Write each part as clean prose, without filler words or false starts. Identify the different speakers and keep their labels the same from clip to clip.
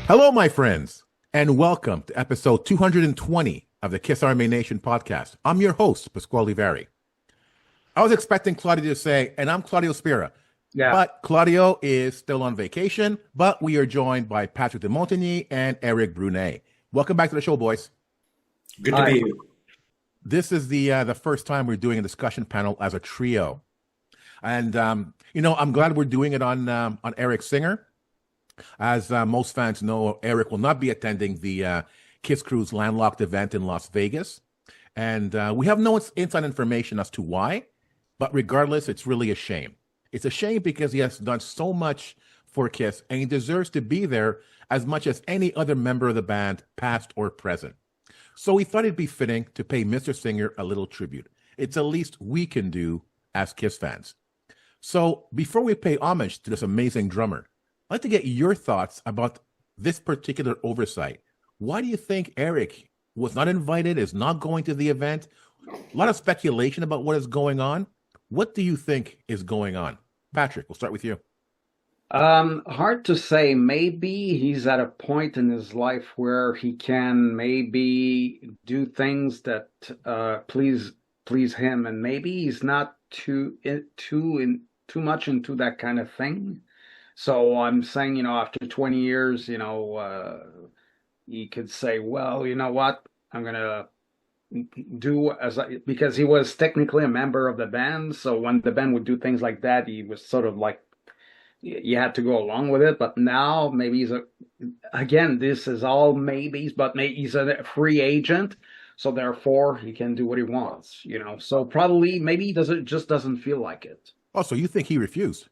Speaker 1: Hello, my friends, and welcome to episode 220 of the Kiss Army Nation podcast. I'm your host, Pasquale Vari. I was expecting Claudio to say, and I'm Claudio Spira.
Speaker 2: Yeah.
Speaker 1: But Claudio is still on vacation, but we are joined by Patrick de Montigny and Eric Brunet. Welcome back to the show, boys.
Speaker 3: Good to be here.
Speaker 1: This is the first time we're doing a discussion panel as a trio. And, I'm glad we're doing it on Eric Singer. As most fans know, Eric will not be attending the Kiss Cruise Landlocked event in Las Vegas. And we have no inside information as to why. But regardless, it's really a shame. It's a shame because he has done so much for Kiss, and he deserves to be there as much as any other member of the band, past or present. So we thought it'd be fitting to pay Mr. Singer a little tribute. It's the least we can do as Kiss fans. So before we pay homage to this amazing drummer, I'd like to get your thoughts about this particular oversight. Why do you think Eric was not invited, is not going to the event? A lot of speculation about what is going on. What do you think is going on? Patrick, we'll start with you.
Speaker 2: Hard to say. Maybe he's at a point in his life where he can maybe do things that please him, and maybe he's not too much into that kind of thing. So I'm saying, after 20 years, he could say, well, you know what, I'm gonna do because he was technically a member of the band. So when the band would do things like that, he was sort of like, you had to go along with it. But now maybe this is all maybes, but maybe he's a free agent. So therefore he can do what he wants, so probably maybe he doesn't feel like it.
Speaker 1: Oh, so you think he refused?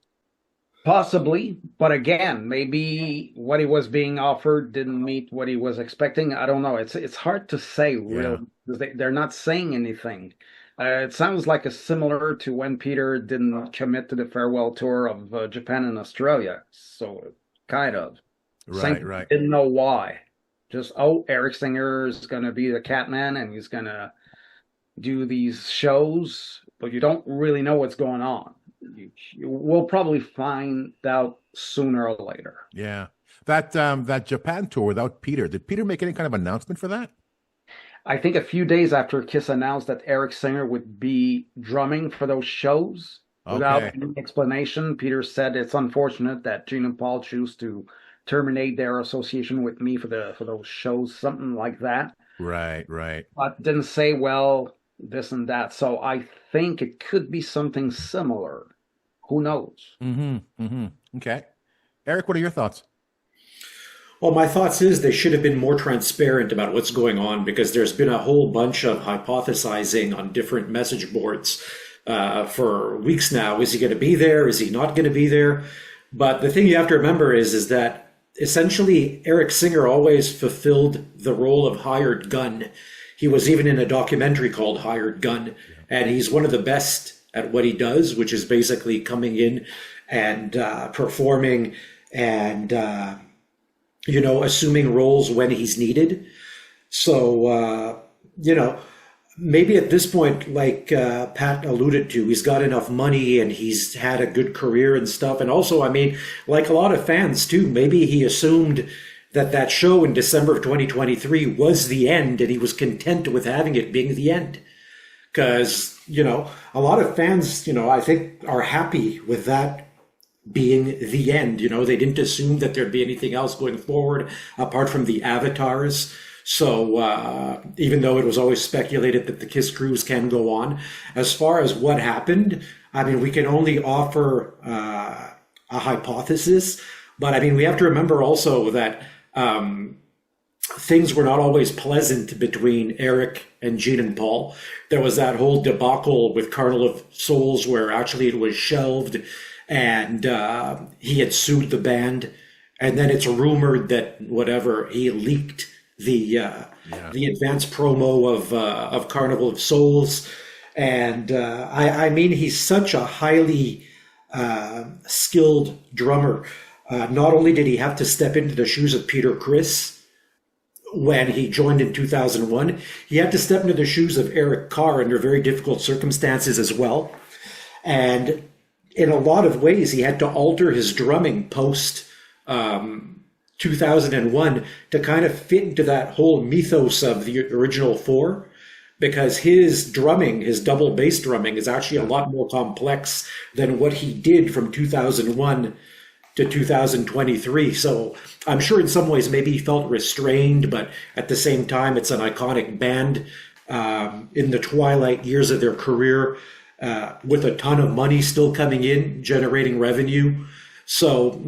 Speaker 2: Possibly, but again, maybe what he was being offered didn't meet what he was expecting. I don't know. It's hard to say, really, because they're not saying anything. It sounds like similar to when Peter didn't commit to the farewell tour of Japan and Australia. So, kind of.
Speaker 1: Right.
Speaker 2: Didn't know why. Just, Eric Singer is going to be the Catman and he's going to do these shows, but you don't really know what's going on. We'll probably find out sooner or later.
Speaker 1: Yeah. That Japan tour without Peter, did Peter make any kind of announcement for that?
Speaker 2: I think a few days after Kiss announced that Eric Singer would be drumming for those shows, without any explanation, Peter said it's unfortunate that Gene and Paul choose to terminate their association with me for those shows, something like that.
Speaker 1: Right.
Speaker 2: But didn't say, well, this and that. So I think it could be something similar. Who knows?
Speaker 1: Okay. Eric, what are your thoughts?
Speaker 3: Well, my thoughts is they should have been more transparent about what's going on, because there's been a whole bunch of hypothesizing on different message boards for weeks now. Is he going to be there? Is he not going to be there? But the thing you have to remember is that essentially Eric Singer always fulfilled the role of hired gun. He was even in a documentary called Hired Gun, and he's one of the best at what he does, which is basically coming in and performing and, assuming roles when he's needed. So, maybe at this point, like Pat alluded to, he's got enough money and he's had a good career and stuff. And also, like a lot of fans too, maybe he assumed that show in December of 2023 was the end, and he was content with having it being the end. Because, a lot of fans, I think are happy with that being the end. They didn't assume that there'd be anything else going forward apart from the avatars. So even though it was always speculated that the Kiss Cruise can go on, as far as what happened, we can only offer a hypothesis. But we have to remember also that things were not always pleasant between Eric and Gene and Paul. There was that whole debacle with Carnival of Souls where actually it was shelved, and he had sued the band. And then it's rumored that he leaked the advance promo of Carnival of Souls. And he's such a highly skilled drummer. Not only did he have to step into the shoes of Peter Criss when he joined in 2001, he had to step into the shoes of Eric Carr under very difficult circumstances as well. And in a lot of ways, he had to alter his drumming post 2001 to kind of fit into that whole mythos of the original four, because his drumming, his double bass drumming, is actually a lot more complex than what he did from 2001 to 2023. So I'm sure in some ways maybe he felt restrained, but at the same time, it's an iconic band in the twilight years of their career, with a ton of money still coming in, generating revenue. So,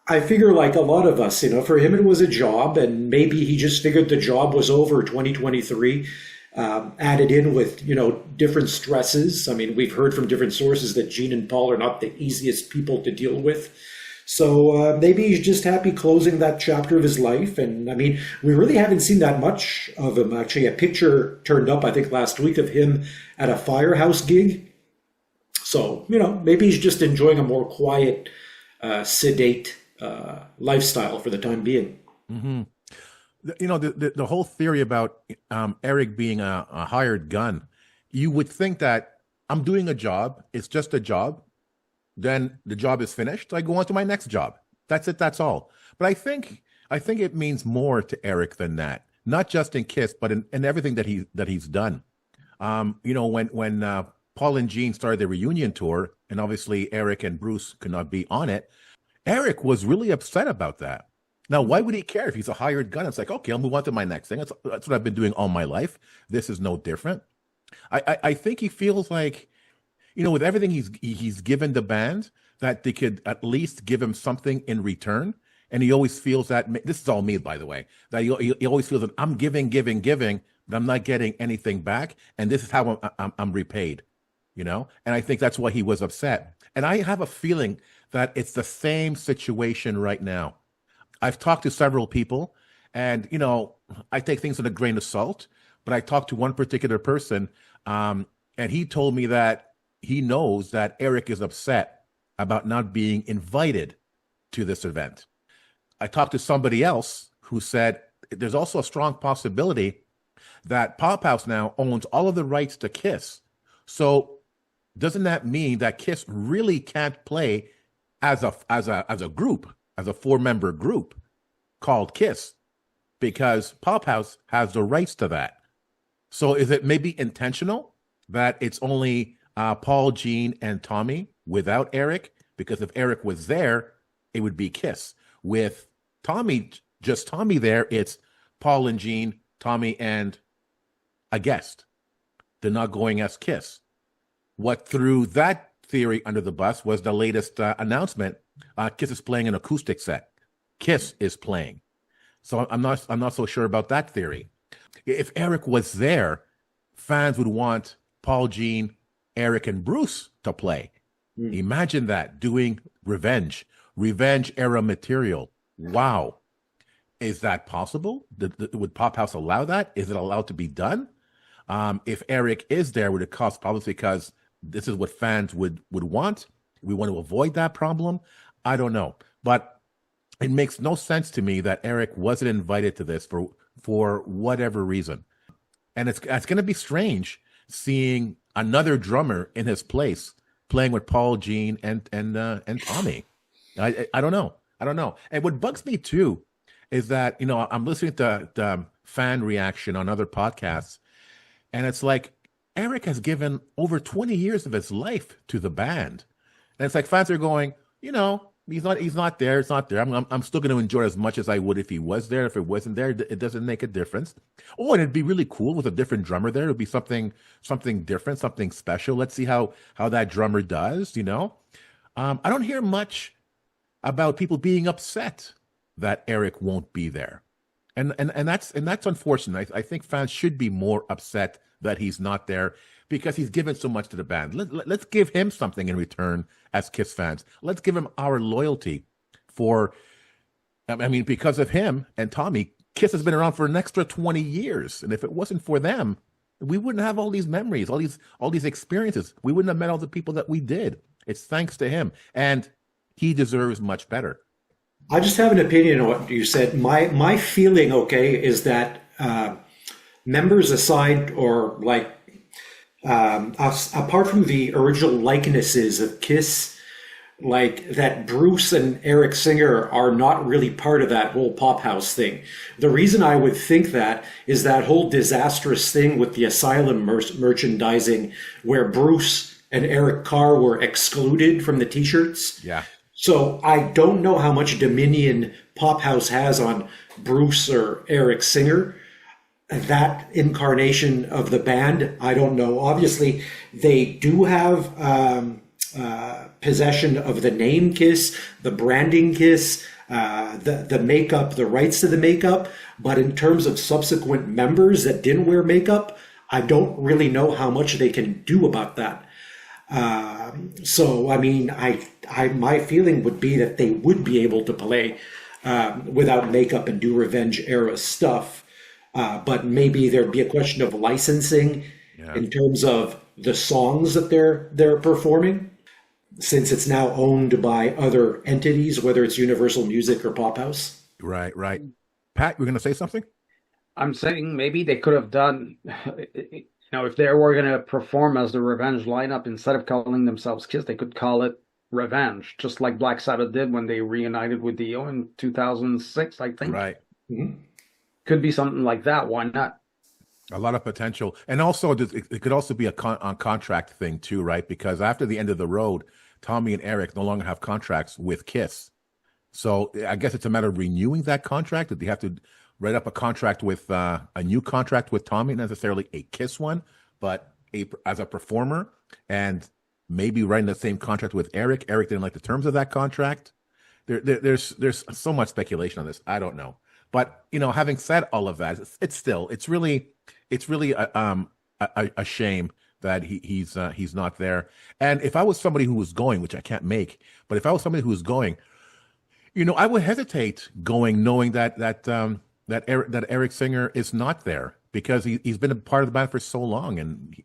Speaker 3: I figure like a lot of us, for him it was a job, and maybe he just figured the job was over 2023, added in with, different stresses. I mean, we've heard from different sources that Gene and Paul are not the easiest people to deal with. So maybe he's just happy closing that chapter of his life. And I mean, we really haven't seen that much of him. Actually, a picture turned up, I think, last week of him at a Firehouse gig. So, maybe he's just enjoying a more quiet, sedate lifestyle for the time being.
Speaker 1: Mm-hmm. The whole theory about Eric being a hired gun, you would think that I'm doing a job, it's just a job, then the job is finished, I go on to my next job. That's it, that's all. But I think it means more to Eric than that, not just in Kiss, but in everything that he's done. When Paul and Gene started the reunion tour, and obviously Eric and Bruce could not be on it, Eric was really upset about that. Now, why would he care if he's a hired gun? It's like, okay, I'll move on to my next thing. That's what I've been doing all my life. This is no different. I think he feels like, with everything he's given the band, that they could at least give him something in return. And he always feels that, this is all me, by the way, that he always feels that I'm giving, but I'm not getting anything back. And this is how I'm repaid, And I think that's why he was upset. And I have a feeling that it's the same situation right now. I've talked to several people, and, I take things with a grain of salt, but I talked to one particular person, and he told me that he knows that Eric is upset about not being invited to this event. I talked to somebody else who said there's also a strong possibility that Pop House now owns all of the rights to Kiss. So doesn't that mean that Kiss really can't play as a group, as a 4-member group called Kiss, because Pop House has the rights to that? So is it maybe intentional that it's only Paul, Gene, and Tommy without Eric? Because if Eric was there, it would be Kiss. With Tommy, just Tommy there, it's Paul and Gene, Tommy, and a guest. They're not going as Kiss. What threw that theory under the bus was the latest announcement. Kiss is playing an acoustic set. Kiss is playing. So I'm not so sure about that theory. If Eric was there, fans would want Paul, Gene, Eric, and Bruce to play. Imagine that, doing revenge era material. Wow. Is that possible? Would Pop House allow that? Is it allowed to be done? If Eric is there, would it cause problems because this is what fans would want? We want to avoid that problem? I don't know. But it makes no sense to me that Eric wasn't invited to this for whatever reason. And it's going to be strange seeing another drummer in his place playing with Paul, Gene, and Tommy. I don't know. And what bugs me too is that, I'm listening to the fan reaction on other podcasts, and it's like Eric has given over 20 years of his life to the band. And it's like fans are going, he's not there. It's not there. I'm still going to enjoy it as much as I would if he was there. If it wasn't there, it doesn't make a difference. Oh, and it'd be really cool with a different drummer there. It'd be something different, something special. Let's see how that drummer does, I don't hear much about people being upset that Eric won't be there. And that's unfortunate. I think fans should be more upset that he's not there because he's given so much to the band. Let's give him something in return as Kiss fans. Let's give him our loyalty because of him and Tommy, Kiss has been around for an extra 20 years. And if it wasn't for them, we wouldn't have all these memories, all these experiences. We wouldn't have met all the people that we did. It's thanks to him. And he deserves much better.
Speaker 3: I just have an opinion on what you said. My feeling, is that members aside, or apart from the original likenesses of Kiss, like that Bruce and Eric Singer are not really part of that whole pop house thing. The reason I would think that is that whole disastrous thing with the Asylum merchandising where Bruce and Eric Carr were excluded from the t-shirts.
Speaker 1: Yeah.
Speaker 3: So I don't know how much dominion pop house has on Bruce or Eric Singer. That incarnation of the band, I don't know. Obviously, they do have possession of the name Kiss, the branding Kiss, the makeup, the rights to the makeup. But in terms of subsequent members that didn't wear makeup, I don't really know how much they can do about that. So, I mean, my feeling would be that they would be able to play without makeup and do Revenge era stuff. But maybe there'd be a question of licensing in terms of the songs that they're performing, since it's now owned by other entities, whether it's Universal Music or Pop House.
Speaker 1: Right. Pat, you're going to say something?
Speaker 2: I'm saying maybe they could have done, if they were going to perform as the Revenge lineup, instead of calling themselves Kiss, they could call it Revenge, just like Black Sabbath did when they reunited with Dio in 2006, I think.
Speaker 1: Right.
Speaker 3: Mm-hmm.
Speaker 2: Could be something like that. Why not?
Speaker 1: A lot of potential. And also, it could also be a contract thing too, right? Because after the end of the road, Tommy and Eric no longer have contracts with Kiss. So I guess it's a matter of renewing that contract. That they have to write up a contract with a new contract with Tommy, not necessarily a Kiss one, but as a performer, and maybe writing the same contract with Eric. Eric didn't like the terms of that contract. There's so much speculation on this. I don't know. But having said all of that, it's really a shame that he's not there. And if I was somebody who was going, which I can't make, but if I was somebody who was going, I would hesitate going, knowing that Eric Singer is not there, because he's been a part of the band for so long, and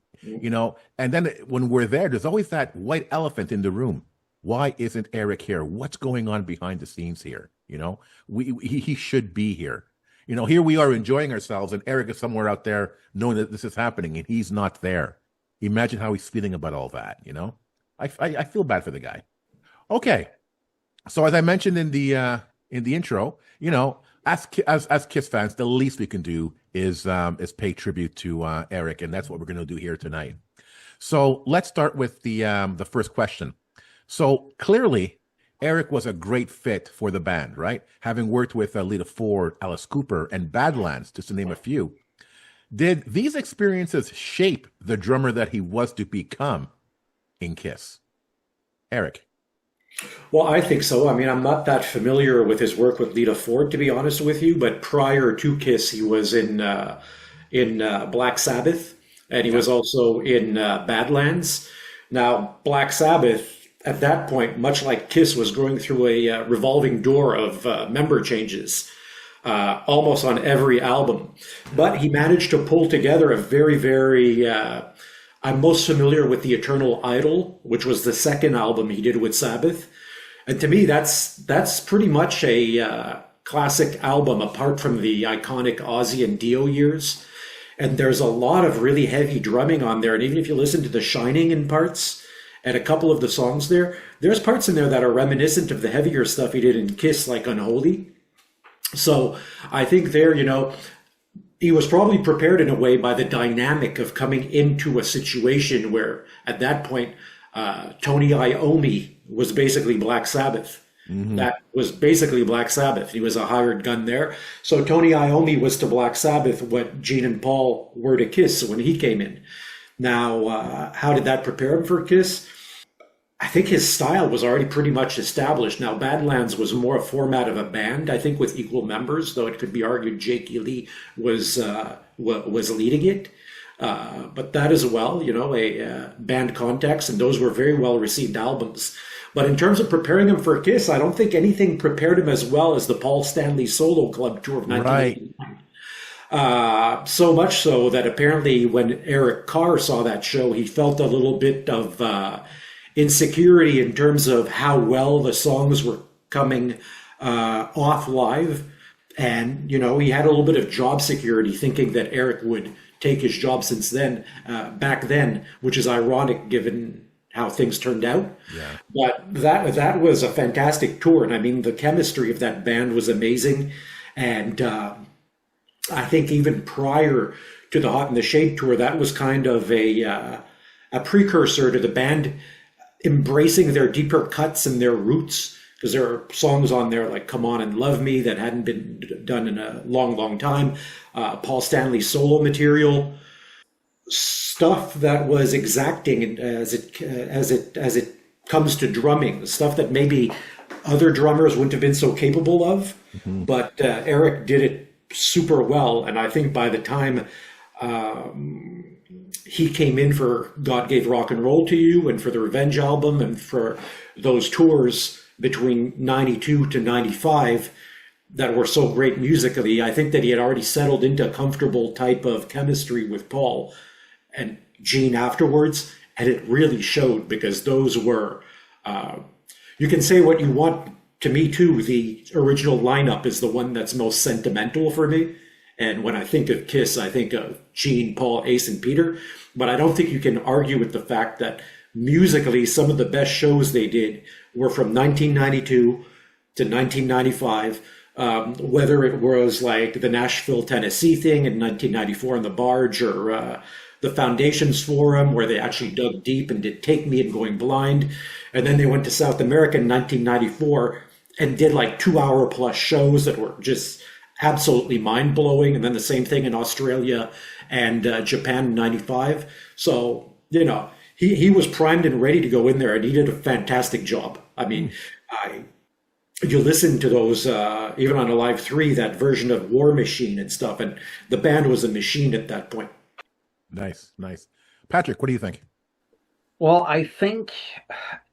Speaker 1: and then when we're there's always that white elephant in the room. Why isn't Eric here? What's going on behind the scenes here? He should be here. Here we are enjoying ourselves, and Eric is somewhere out there knowing that this is happening, and he's not there. Imagine how he's feeling about all that. I feel bad for the guy. Okay, so as I mentioned in the intro, as Kiss fans, the least we can do is pay tribute to Eric, and that's what we're going to do here tonight. So let's start with the first question. So clearly, Eric was a great fit for the band, right? Having worked with Lita Ford, Alice Cooper, and Badlands, just to name a few. Did these experiences shape the drummer that he was to become in Kiss? Eric?
Speaker 3: Well, I think so. I mean, I'm not that familiar with his work with Lita Ford, to be honest with you, but prior to Kiss, he was in Black Sabbath, and he was also in Badlands. Now, Black Sabbath, at that point, much like Kiss, was going through a revolving door of member changes almost on every album. But he managed to pull together a very, very... I'm most familiar with The Eternal Idol, which was the second album he did with Sabbath. And to me, that's pretty much a classic album, apart from the iconic Ozzy and Dio years. And there's a lot of really heavy drumming on there. And even if you listen to The Shining in parts... and a couple of the songs there's parts in there that are reminiscent of the heavier stuff he did in Kiss, like Unholy. So I think he was probably prepared in a way by the dynamic of coming into a situation where, at that point, Tony Iommi was basically Black Sabbath. Mm-hmm. That was basically Black Sabbath. He was a hired gun there. So Tony Iommi was to Black Sabbath what Gene and Paul were to Kiss when he came in. Now, how did that prepare him for Kiss? I think his style was already pretty much established. Now, Badlands was more a format of a band, I think, with equal members, though it could be argued Jake Ely was leading it. But that as well, a band context, and those were very well-received albums. But in terms of preparing him for Kiss, I don't think anything prepared him as well as the Paul Stanley Solo Club tour of 1989. Right. So much so that apparently when Eric Carr saw that show, he felt a little bit of insecurity in terms of how well the songs were coming off live. And, he had a little bit of job security, thinking that Eric would take his job back then, which is ironic given how things turned out.
Speaker 1: Yeah.
Speaker 3: But that was a fantastic tour, and I mean the chemistry of that band was amazing, and I think even prior to the Hot in the Shade tour, that was kind of a precursor to the band embracing their deeper cuts and their roots, because there are songs on there like "Come On and Love Me" that hadn't been done in a long, long time. Paul Stanley's solo material, stuff that was exacting as it comes to drumming, stuff that maybe other drummers wouldn't have been so capable of, but Eric did it super well. And I think by the time he came in for God Gave Rock and Roll to You and for the Revenge album and for those tours between 92 to 95 that were so great musically, I think that he had already settled into a comfortable type of chemistry with Paul and Gene afterwards. And it really showed, because those were, you can say what you want. To me too, the original lineup is the one that's most sentimental for me. And when I think of Kiss, I think of Gene, Paul, Ace, and Peter. But I don't think you can argue with the fact that musically, some of the best shows they did were from 1992 to 1995. Whether it was like the Nashville, Tennessee thing in 1994 on the Barge, or the Foundations Forum, where they actually dug deep and did Take Me and Going Blind. And then they went to South America in 1994 and did like 2-hour plus shows that were just absolutely mind-blowing. And then the same thing in Australia and Japan in 95. So, you know, he was primed and ready to go in there, and he did a fantastic job. I mean, you listen to those, even on Alive 3, that version of War Machine and stuff, and the band was a machine at that point.
Speaker 1: Nice, nice. Patrick, what do you think?
Speaker 2: Well, I think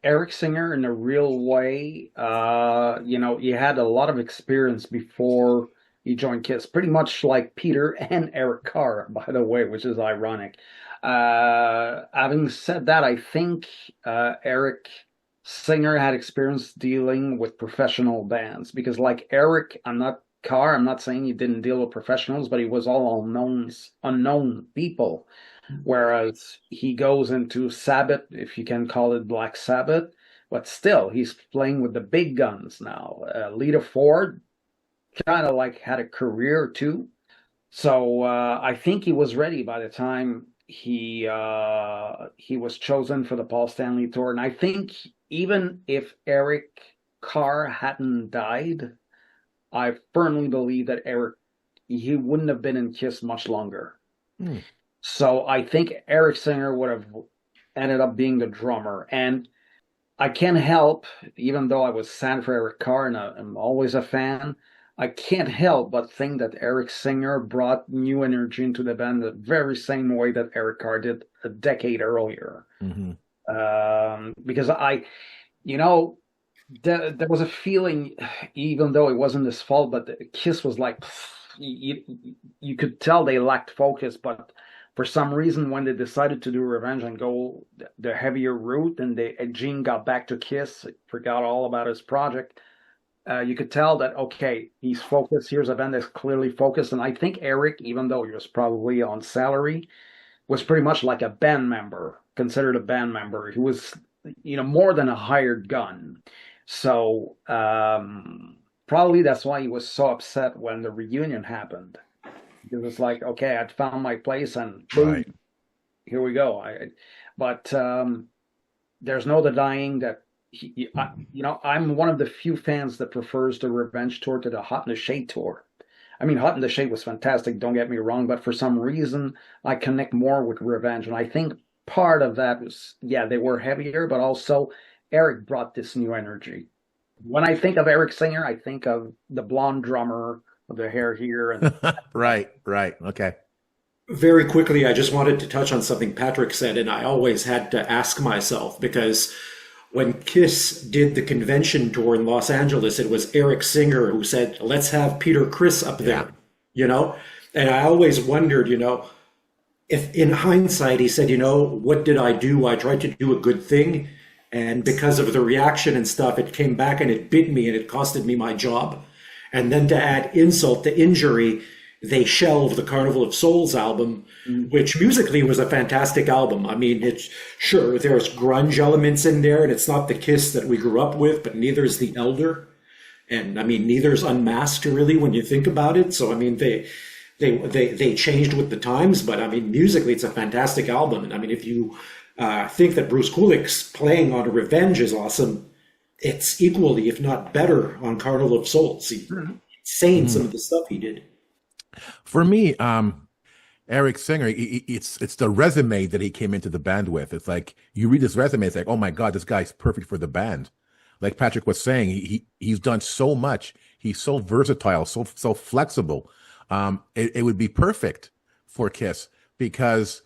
Speaker 2: Eric Singer, in a real way, he had a lot of experience before he joined Kiss, pretty much like Peter and Eric Carr, by the way, which is ironic. Having said that, I think Eric Singer had experience dealing with professional bands, because like Eric, I'm not saying he didn't deal with professionals, but he was all unknown people. Whereas he goes into Sabbath, if you can call it Black Sabbath, but still he's playing with the big guns now. Lita Ford kind of like had a career too. So I think he was ready by the time he was chosen for the Paul Stanley tour. And I think even if Eric Carr hadn't died, I firmly believe that he wouldn't have been in Kiss much longer. So I think Eric Singer would have ended up being the drummer. And I can't help, even though I was sad for Eric Carr and I'm always a fan, I can't help but think that Eric Singer brought new energy into the band the very same way that Eric Carr did a decade earlier. Because there was a feeling, even though it wasn't his fault, but the Kiss was like, you could tell they lacked focus. But for some reason, when they decided to do Revenge and go the heavier route, and Gene got back to Kiss, forgot all about his project, you could tell that, okay, he's focused. Here's a band that's clearly focused. And I think Eric, even though he was probably on salary, was pretty much like a band member, considered a band member. He was, more than a hired gun. So probably that's why he was so upset when the reunion happened. It was like, okay, I'd found my place, and boom,
Speaker 1: Right.
Speaker 2: Here we go. But there's no denying that I'm one of the few fans that prefers the Revenge tour to the Hot in the Shade tour. I mean, Hot in the Shade was fantastic, don't get me wrong, but for some reason I connect more with Revenge, and I think part of that was, they were heavier, but also Eric brought this new energy. When I think of Eric Singer, I think of the blonde drummer with the hair here. And
Speaker 1: Right. Okay.
Speaker 3: Very quickly, I just wanted to touch on something Patrick said, and I always had to ask myself, because when Kiss did the convention tour in Los Angeles, it was Eric Singer who said, let's have Peter Criss up there, And I always wondered, if in hindsight he said, what did I do? I tried to do a good thing. And because of the reaction and stuff, it came back and it bit me and it costed me my job. And then to add insult to injury, they shelved the Carnival of Souls album, which musically was a fantastic album. I mean, it's sure there's grunge elements in there, and it's not the Kiss that we grew up with, but neither is The Elder, and I mean, neither is Unmasked really when you think about it. So I mean, they changed with the times, but I mean, musically, it's a fantastic album. And I mean, if you think that Bruce Kulick's playing on Revenge is awesome, it's equally, if not better, on Carnival of Souls. He's insane some of the stuff he did.
Speaker 1: For me, Eric Singer, it's the resume that he came into the band with. It's like you read his resume, it's like, oh my God, this guy's perfect for the band. Like Patrick was saying, he's done so much. He's so versatile, so flexible. It would be perfect for Kiss because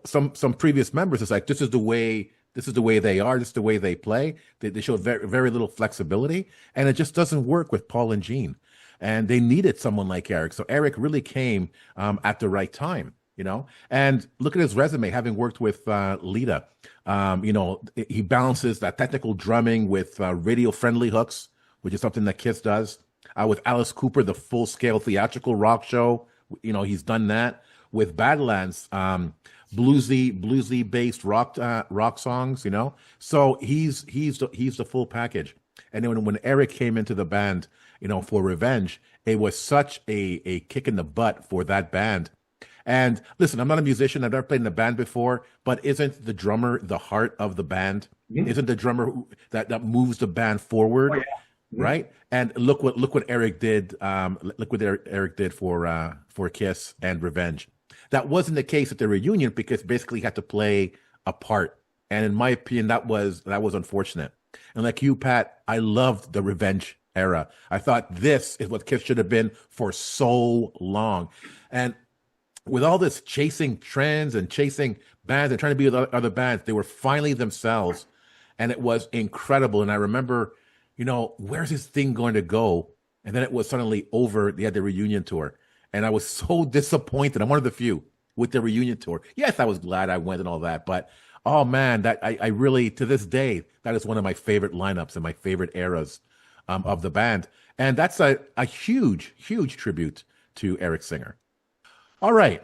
Speaker 1: some previous members, it's like this is the way they are, this is the way they play. They show very, very little flexibility, and it just doesn't work with Paul and Gene. And they needed someone like Eric. So Eric really came at the right time, And look at his resume, having worked with Lita. He balances that technical drumming with radio-friendly hooks, which is something that Kiss does. With Alice Cooper, the full-scale theatrical rock show, he's done that. With Badlands, bluesy-based rock songs, So he's the full package. And then when Eric came into the band, for Revenge, it was such a kick in the butt for that band. And listen, I'm not a musician. I've never played in a band before, but isn't the drummer the heart of the band? Mm-hmm. Isn't the drummer that moves the band forward? Oh, yeah. Right? And look what Eric did. Look what Eric did for Kiss and Revenge. That wasn't the case at the reunion because basically he had to play a part. And in my opinion, that was unfortunate. And like you, Pat, I loved the Revenge era. I thought this is what Kiss should have been for so long. And with all this chasing trends and chasing bands and trying to be with other bands, they were finally themselves. And it was incredible. And I remember, where's this thing going to go? And then it was suddenly over. They had the reunion tour. And I was so disappointed. I'm one of the few with the reunion tour. Yes, I was glad I went and all that. But, oh, man, that I really, to this day, that is one of my favorite lineups and my favorite eras of the band. And that's a huge, huge tribute to Eric Singer. All right.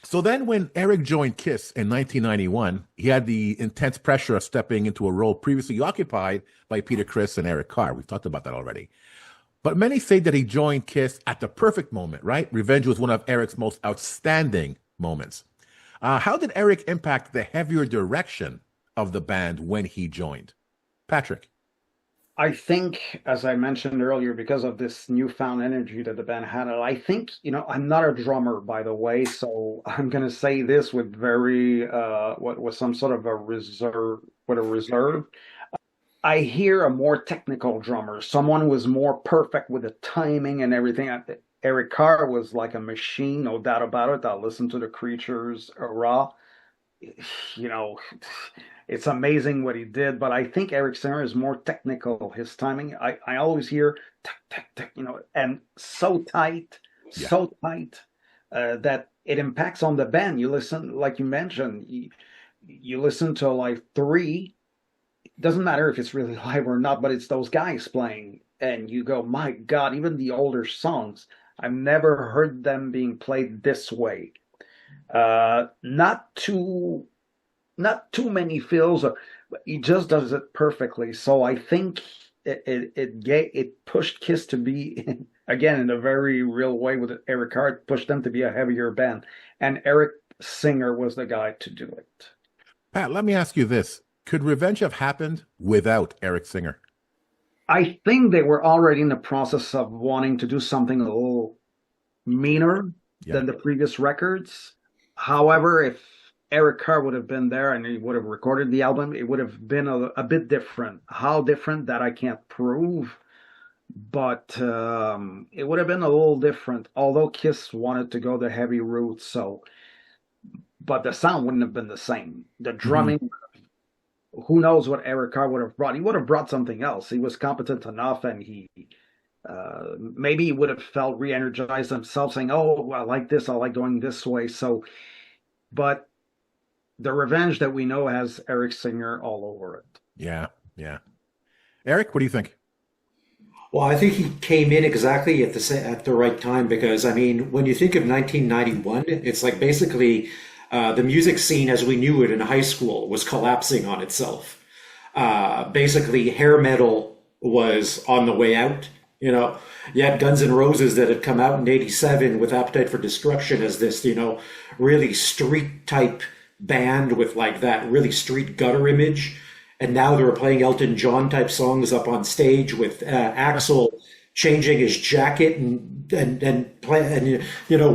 Speaker 1: So then when Eric joined Kiss in 1991, he had the intense pressure of stepping into a role previously occupied by Peter Criss and Eric Carr. We've talked about that already. But many say that he joined Kiss at the perfect moment, right? Revenge was one of Eric's most outstanding moments. How did Eric impact the heavier direction of the band when he joined? Patrick.
Speaker 2: I think, as I mentioned earlier, because of this newfound energy that the band had, I think, I'm not a drummer, by the way, so I'm going to say this with with some sort of a reserve. I hear a more technical drummer, someone who was more perfect with the timing and everything. Eric Carr was like a machine, no doubt about it. I listened to the Creatures raw. It's amazing what he did, but I think Eric Singer is more technical. His timing, I always hear, and so tight that it impacts on the band. You listen, like you mentioned, you listen to like three. It doesn't matter if it's really live or not, but it's those guys playing, and you go, my God! Even the older songs, I've never heard them being played this way. Not too many fills. He just does it perfectly. So I think it pushed Kiss to be, again, in a very real way with Eric Carr, it pushed them to be a heavier band. And Eric Singer was the guy to do it.
Speaker 1: Pat, let me ask you this. Could Revenge have happened without Eric Singer?
Speaker 2: I think they were already in the process of wanting to do something a little meaner than the previous records. However, if Eric Carr would have been there and he would have recorded the album, it would have been a bit different. How different, that I can't prove, but it would have been a little different, although Kiss wanted to go the heavy route, but the sound wouldn't have been the same. The drumming, who knows what Eric Carr would have brought. He would have brought something else. He was competent enough, and maybe he would have felt re-energized himself, saying, oh, I like this, I like going this way. But the Revenge that we know has Eric Singer all over it.
Speaker 1: Yeah. Eric, what do you think?
Speaker 3: Well, I think he came in exactly at at the right time because I mean, when you think of 1991, it's like basically the music scene as we knew it in high school was collapsing on itself. Basically, hair metal was on the way out. You know, you had Guns N' Roses that had come out in '87 with Appetite for Destruction as this, really street type band with like that really street gutter image. And now they were playing Elton John type songs up on stage with Axl changing his jacket and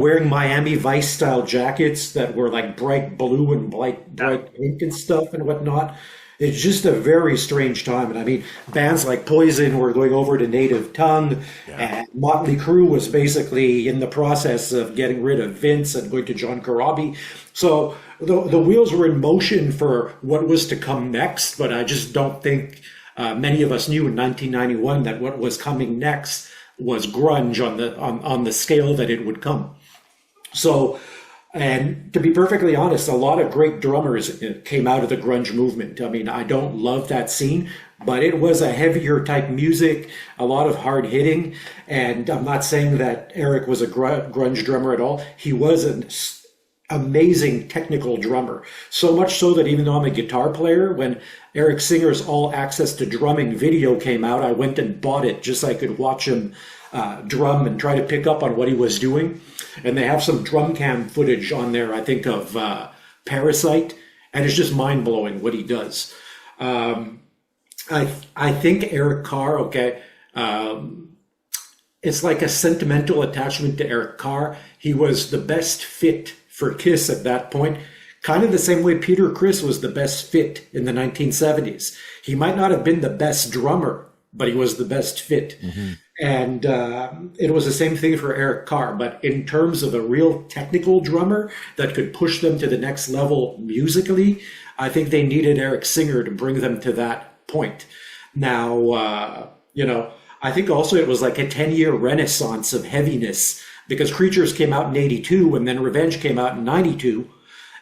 Speaker 3: wearing Miami Vice style jackets that were like bright blue and bright pink and stuff and whatnot. It's just a very strange time. And I mean, bands like Poison were going over to Native Tongue, and Motley Crue was basically in the process of getting rid of Vince and going to John Corabi. So the wheels were in motion for what was to come next, but I just don't think many of us knew in 1991 that what was coming next was grunge on the scale that it would come. So, and to be perfectly honest, a lot of great drummers came out of the grunge movement. I mean, I don't love that scene, but it was a heavier type music, a lot of hard hitting. And I'm not saying that Eric was a grunge drummer at all. He was an amazing technical drummer. So much so that even though I'm a guitar player, when Eric Singer's All Access to Drumming video came out, I went and bought it just so I could watch him drum and try to pick up on what he was doing. And they have some drum cam footage on there, I think, of Parasite, and it's just mind-blowing what he does. I think Eric Carr, okay, it's like a sentimental attachment to Eric Carr. He was the best fit for Kiss at that point, kind of the same way Peter Criss was the best fit in the 1970s. He might not have been the best drummer, but he was the best fit. Mm-hmm. And it was the same thing for Eric Carr. But in terms of a real technical drummer that could push them to the next level musically, I think they needed Eric Singer to bring them to that point. Now, I think also it was like a 10-year renaissance of heaviness because Creatures came out in '82 and then Revenge came out in '92.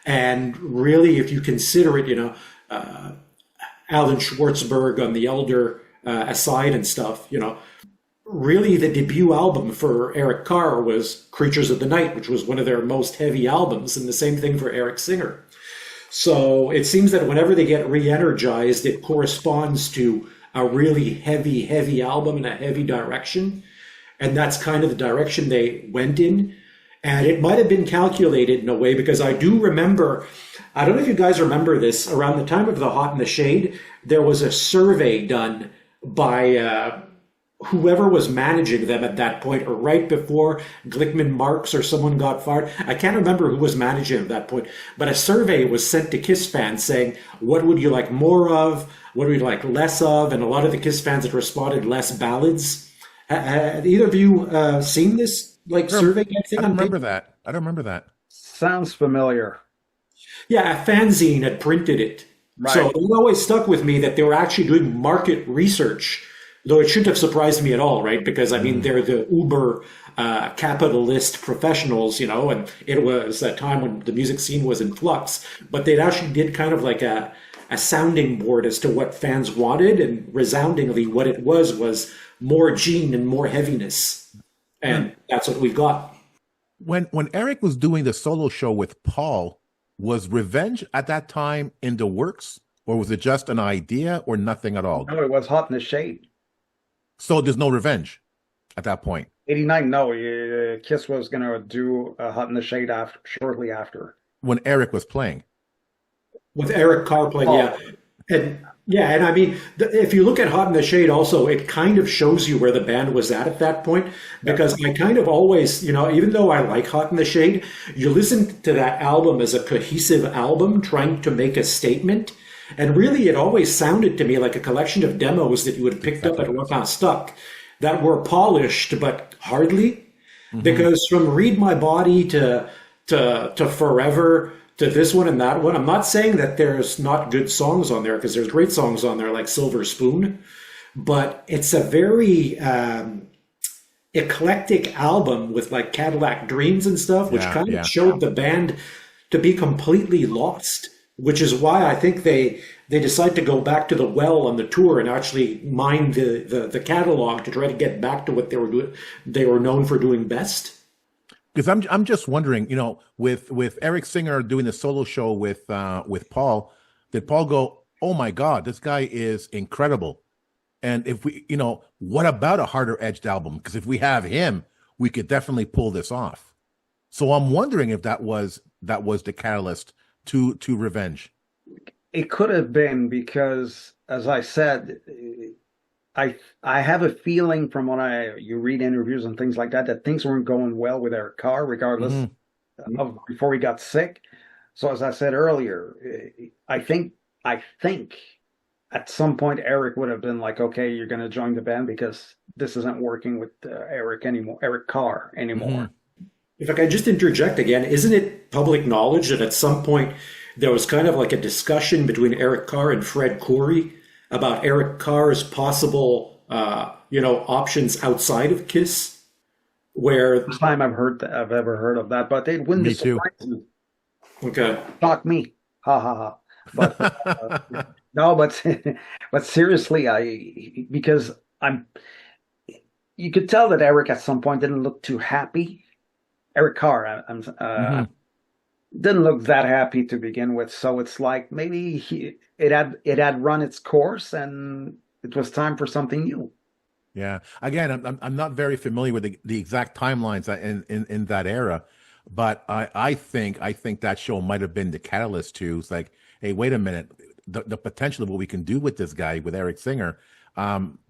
Speaker 3: And really, if you consider it, Alan Schwartzberg on the Elder aside and stuff, really the debut album for Eric Carr was Creatures of the Night, which was one of their most heavy albums, and the same thing for Eric Singer. So it seems that whenever they get re-energized, it corresponds to a really heavy album and a heavy direction. And that's kind of the direction they went in. And it might have been calculated in a way because I do remember, I don't know if you guys remember this, around the time of the Hot in the Shade, there was a survey done by whoever was managing them at that point, or right before Glickman Marks or someone got fired. I can't remember who was managing at that point, but a survey was sent to Kiss fans saying, what would you like more of? What would you like less of? And a lot of the Kiss fans had responded, less ballads. Have either of you seen this survey thing?
Speaker 1: I don't remember that. I don't remember that.
Speaker 2: Sounds familiar.
Speaker 3: Yeah, a fanzine had printed it.
Speaker 2: Right.
Speaker 3: So it always stuck with me that they were actually doing market research, though it shouldn't have surprised me at all, right? Because, I mean, they're the uber capitalist professionals, and it was a time when the music scene was in flux. But they actually did kind of like a sounding board as to what fans wanted, and resoundingly what it was more Gene and more heaviness. And that's what we got.
Speaker 1: When Eric was doing the solo show with Paul, was Revenge at that time in the works? Or was it just an idea or nothing at all?
Speaker 2: No, it was Hot in the Shade.
Speaker 1: So there's no Revenge at that point?
Speaker 2: 89, no. Kiss was going to do Hot in the Shade shortly after.
Speaker 1: When Eric was playing?
Speaker 3: With Eric Carr playing, yeah. And I mean, if you look at Hot in the Shade also, it kind of shows you where the band was at that point. Because I kind of always, even though I like Hot in the Shade, you listen to that album as a cohesive album trying to make a statement. And really, it always sounded to me like a collection of demos that you would have picked up at Rough House Stuck that were polished, but hardly. Mm-hmm. Because from Read My Body to Forever to this one and that one, I'm not saying that there's not good songs on there, because there's great songs on there like Silver Spoon, but it's a very eclectic album with like Cadillac Dreams and stuff, which showed the band to be completely lost, which is why I think they they decide to go back to the well on the tour and actually mine the catalog to try to get back to what they were doing. They were known for doing best.
Speaker 1: Because I'm just wondering, with Eric Singer doing the solo show with Paul, did Paul go, "Oh my God, this guy is incredible"? And if we, what about a harder edged album? Because if we have him, we could definitely pull this off. So I'm wondering if that was the catalyst to Revenge.
Speaker 2: It could have been because, as I said, I have a feeling from when you read interviews and things like that things weren't going well with Eric Carr, regardless of before he got sick. So as I said earlier, I think at some point Eric would have been like, "Okay, you're going to join the band because this isn't working with Eric Carr anymore."
Speaker 3: If I could just interject again, isn't it public knowledge that at some point there was kind of like a discussion between Eric Carr and Fred Coury about Eric Carr's possible, options outside of Kiss? Where
Speaker 2: First time I've ever heard of that, but it wouldn't
Speaker 1: Me too.
Speaker 2: surprise me.
Speaker 3: Okay.
Speaker 2: Shock me, ha ha ha. But no, but seriously, because you could tell that Eric at some point didn't look too happy. Eric Carr, didn't look that happy to begin with, so it's like maybe it had run its course and it was time for something new.
Speaker 1: Yeah. Again, I'm not very familiar with the exact timelines in that era, but I think that show might have been the catalyst to, it's like, hey, wait a minute, the potential of what we can do with this guy, with Eric Singer.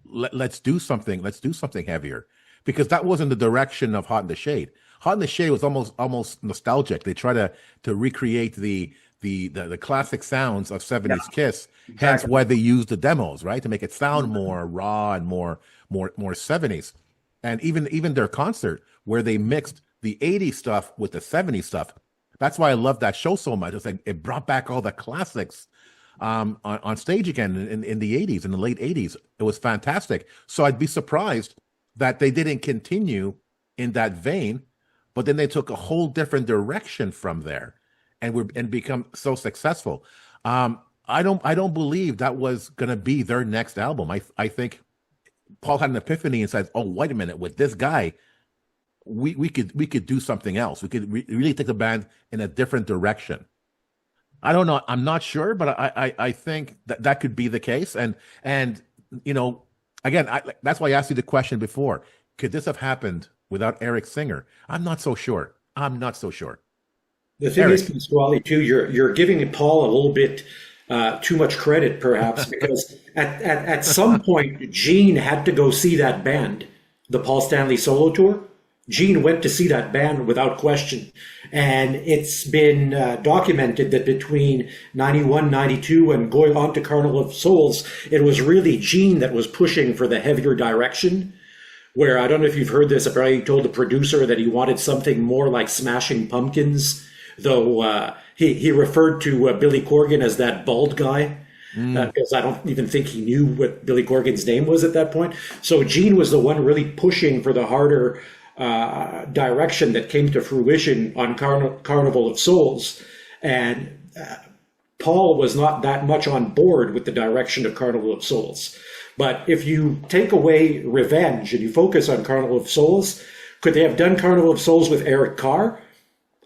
Speaker 1: Let's do something. Let's do something heavier, because that wasn't the direction of Hot in the Shade. Hot in the Shade was almost nostalgic. They try to recreate the classic sounds of 70s Kiss.
Speaker 2: Exactly.
Speaker 1: Hence why they used the demos, right, to make it sound more raw and more 70s. And even their concert where they mixed the 80s stuff with the 70s stuff. That's why I love that show so much. It's like it brought back all the classics on stage again in the 80s, in the late 80s. It was fantastic. So I'd be surprised that they didn't continue in that vein, but then they took a whole different direction from there and become so successful. I don't believe that was going to be their next album. I think Paul had an epiphany and said, "Oh, wait a minute, with this guy, we could do something else. We could really take the band in a different direction." I don't know. I'm not sure, but I think that could be the case. And again, that's why I asked you the question before. Could this have happened without Eric Singer? I'm not so sure.
Speaker 3: The thing is, Pasquale, too, you're giving Paul a little bit too much credit, perhaps, because at some point, Gene had to go see that band, the Paul Stanley solo tour. Gene went to see that band without question. And it's been documented that between 91, 92, and going on to Carnival of Souls, it was really Gene that was pushing for the heavier direction. Where, I don't know if you've heard this, but he told the producer that he wanted something more like Smashing Pumpkins, though he referred to Billy Corgan as that bald guy, because I don't even think he knew what Billy Corgan's name was at that point. So Gene was the one really pushing for the harder direction that came to fruition on Carnival of Souls. And Paul was not that much on board with the direction of Carnival of Souls. But if you take away Revenge and you focus on Carnival of Souls, could they have done Carnival of Souls with Eric Carr?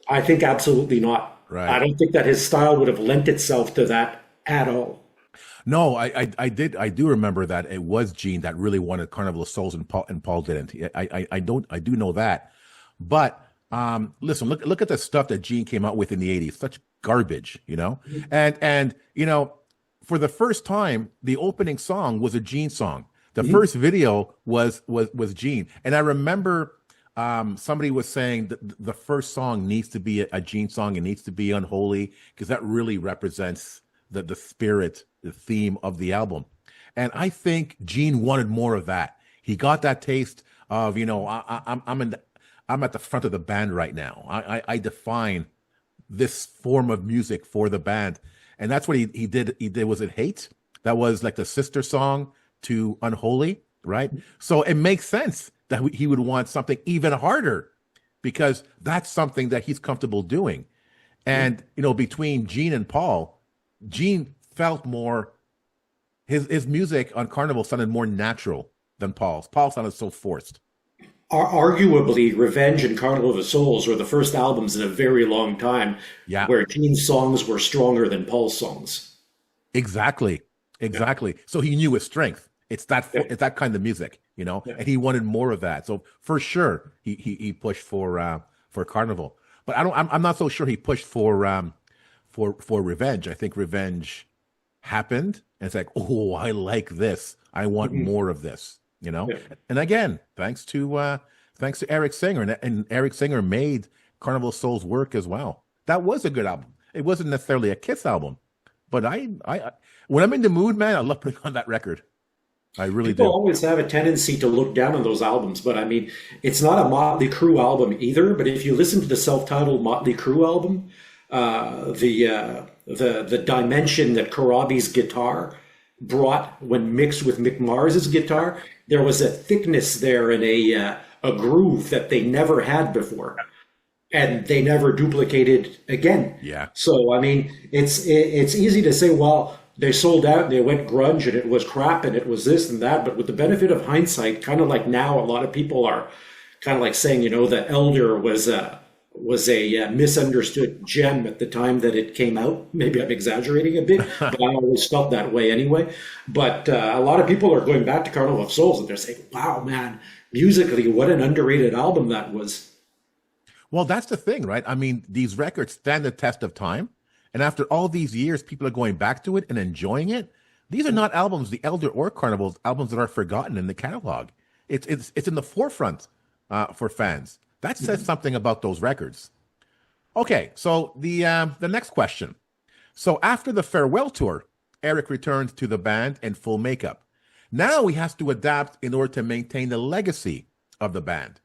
Speaker 3: I think absolutely not.
Speaker 1: Right.
Speaker 3: I don't think that his style would have lent itself to that at all.
Speaker 1: No, I do remember that it was Gene that really wanted Carnival of Souls and Paul didn't. I do know that. But listen, look at the stuff that Gene came out with in the 80s. Such garbage, And for the first time, the opening song was a Gene song. The first video was Gene. And I remember somebody was saying that the first song needs to be a Gene song. It needs to be Unholy, because that really represents the spirit, the theme of the album. And I think Gene wanted more of that. He got that taste of, I'm at the front of the band right now. I define this form of music for the band. And that's what he did. Was it Hate? That was like the sister song to Unholy, right? So it makes sense that he would want something even harder, because that's something that he's comfortable doing. And, between Gene and Paul, Gene felt more, his music on Carnival sounded more natural than Paul's. Paul sounded so forced.
Speaker 3: Arguably, Revenge and Carnival of the Souls were the first albums in a very long time
Speaker 1: Yeah,
Speaker 3: where Gene's songs were stronger than Paul's songs.
Speaker 1: exactly. Exactly. So he knew his strength.
Speaker 3: Yeah.
Speaker 1: It's that kind of music,
Speaker 3: Yeah.
Speaker 1: and he wanted more of that. So for sure, he pushed for Carnival. But I'm not so sure he pushed for Revenge. I think Revenge happened, and it's like, oh, I like this. I want
Speaker 3: Mhm.
Speaker 1: more of this.
Speaker 3: Yeah.
Speaker 1: And again, thanks to Eric Singer, and Eric Singer made Carnival of Souls work as well. That was a good album. It wasn't necessarily a Kiss album, but I when I'm in the mood, man, I love putting on that record. I really
Speaker 3: People
Speaker 1: do.
Speaker 3: always have a tendency to look down on those albums, but I mean, it's not a Motley Crue album either. But if you listen to the self-titled Motley Crue album, the dimension that Karabi's guitar brought when mixed with Mick Mars's guitar, there was a thickness there and a groove that they never had before, and they never duplicated again.
Speaker 1: Yeah.
Speaker 3: So I mean, it's easy to say, well, they sold out and they went grunge and it was crap and it was this and that. But with the benefit of hindsight, kind of like now, a lot of people are kind of like saying, that Elder was a misunderstood gem at the time that it came out. Maybe I'm exaggerating a bit, but I always felt that way anyway. But a lot of people are going back to Carnival of Souls and they're saying, wow, man, musically, what an underrated album that was.
Speaker 1: Well, that's the thing, right? I mean, these records stand the test of time. And after all these years, people are going back to it and enjoying it. These are not albums, the Elder or Carnival's albums, that are forgotten in the catalog. It's in the forefront for fans. That says something about those records. Okay, so the next question. So after the farewell tour, Eric returned to the band in full makeup. Now he has to adapt in order to maintain the legacy of the band.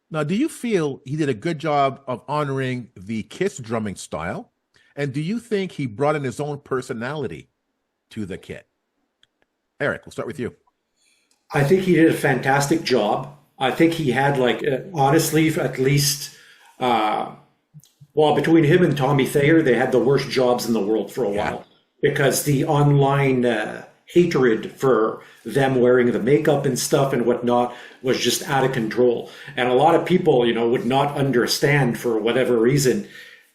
Speaker 1: Now, do you feel he did a good job of honoring the Kiss drumming style? And do you think he brought in his own personality to the kit? Eric, we'll start with you.
Speaker 3: I think he did a fantastic job. I think he had, like, honestly, at least, well, between him and Tommy Thayer, they had the worst jobs in the world for a while, because the online hatred for them wearing the makeup and stuff and whatnot was just out of control. And a lot of people, would not understand, for whatever reason,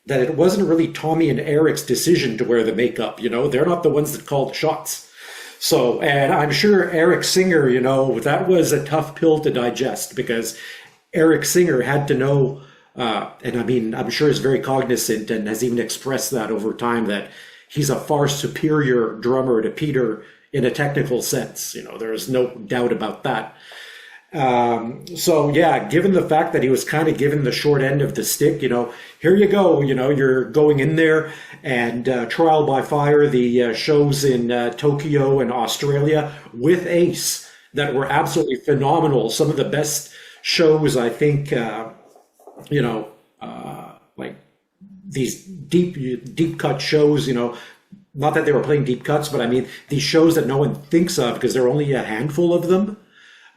Speaker 3: that it wasn't really Tommy and Eric's decision to wear the makeup. They're not the ones that called the shots. So, and I'm sure Eric Singer, that was a tough pill to digest, because Eric Singer had to know, and I mean, I'm sure he's very cognizant and has even expressed that over time, that he's a far superior drummer to Peter in a technical sense. There is no doubt about that. So yeah, given the fact that he was kind of given the short end of the stick, here you go, you're going in there, and Trial by Fire, the shows in Tokyo and Australia with Ace that were absolutely phenomenal. Some of the best shows, I think, like these deep cut shows, not that they were playing deep cuts, but I mean, these shows that no one thinks of because there are only a handful of them.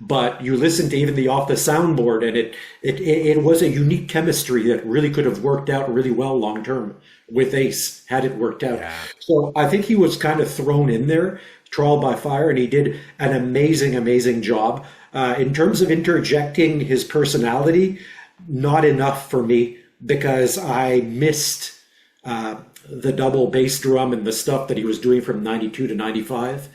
Speaker 3: But you listen to even the Off the Soundboard, and it was a unique chemistry that really could have worked out really well long term with Ace, had it worked out.
Speaker 1: Yeah.
Speaker 3: So I think he was kind of thrown in there, Trial by Fire, and he did an amazing job. In terms of interjecting his personality, not enough for me, because I missed the double bass drum and the stuff that he was doing from 92 to 95.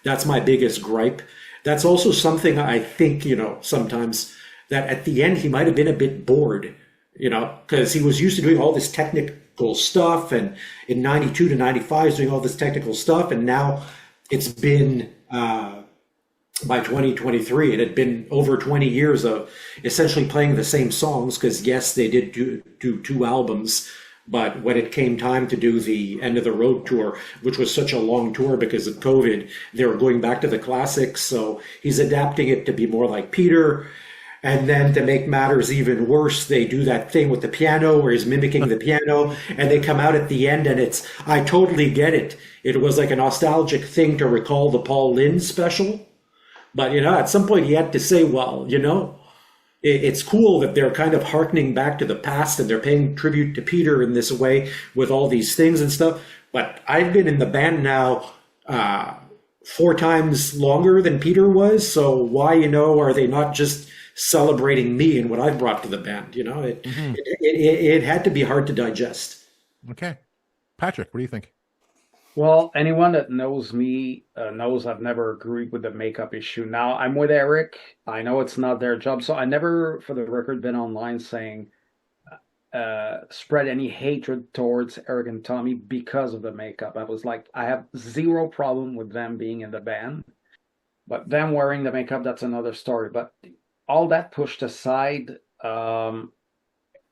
Speaker 3: That's my biggest gripe. That's also something I think, sometimes, that at the end he might have been a bit bored, because he was used to doing all this technical stuff, and in 92 to 95 he's doing all this technical stuff, and now it's been, by 2023, it had been over 20 years of essentially playing the same songs, because yes, they did do two albums. But when it came time to do the End of the Road tour, which was such a long tour because of COVID, they were going back to the classics. So he's adapting it to be more like Peter. And then to make matters even worse, they do that thing with the piano where he's mimicking the piano, and they come out at the end and I totally get it. It was like a nostalgic thing to recall the Paul Lynde special. But, at some point he had to say, well, it's cool that they're kind of hearkening back to the past and they're paying tribute to Peter in this way with all these things and stuff. But I've been in the band now 4 times longer than Peter was. So why, are they not just celebrating me and what I've brought to the band? It had to be hard to digest.
Speaker 1: Okay. Patrick, what do you think?
Speaker 2: Well, anyone that knows me knows I've never agreed with the makeup issue. Now, I'm with Eric. I know it's not their job. So I never, for the record, been online saying spread any hatred towards Eric and Tommy because of the makeup. I was like, I have zero problem with them being in the band. But them wearing the makeup, that's another story. But all that pushed aside,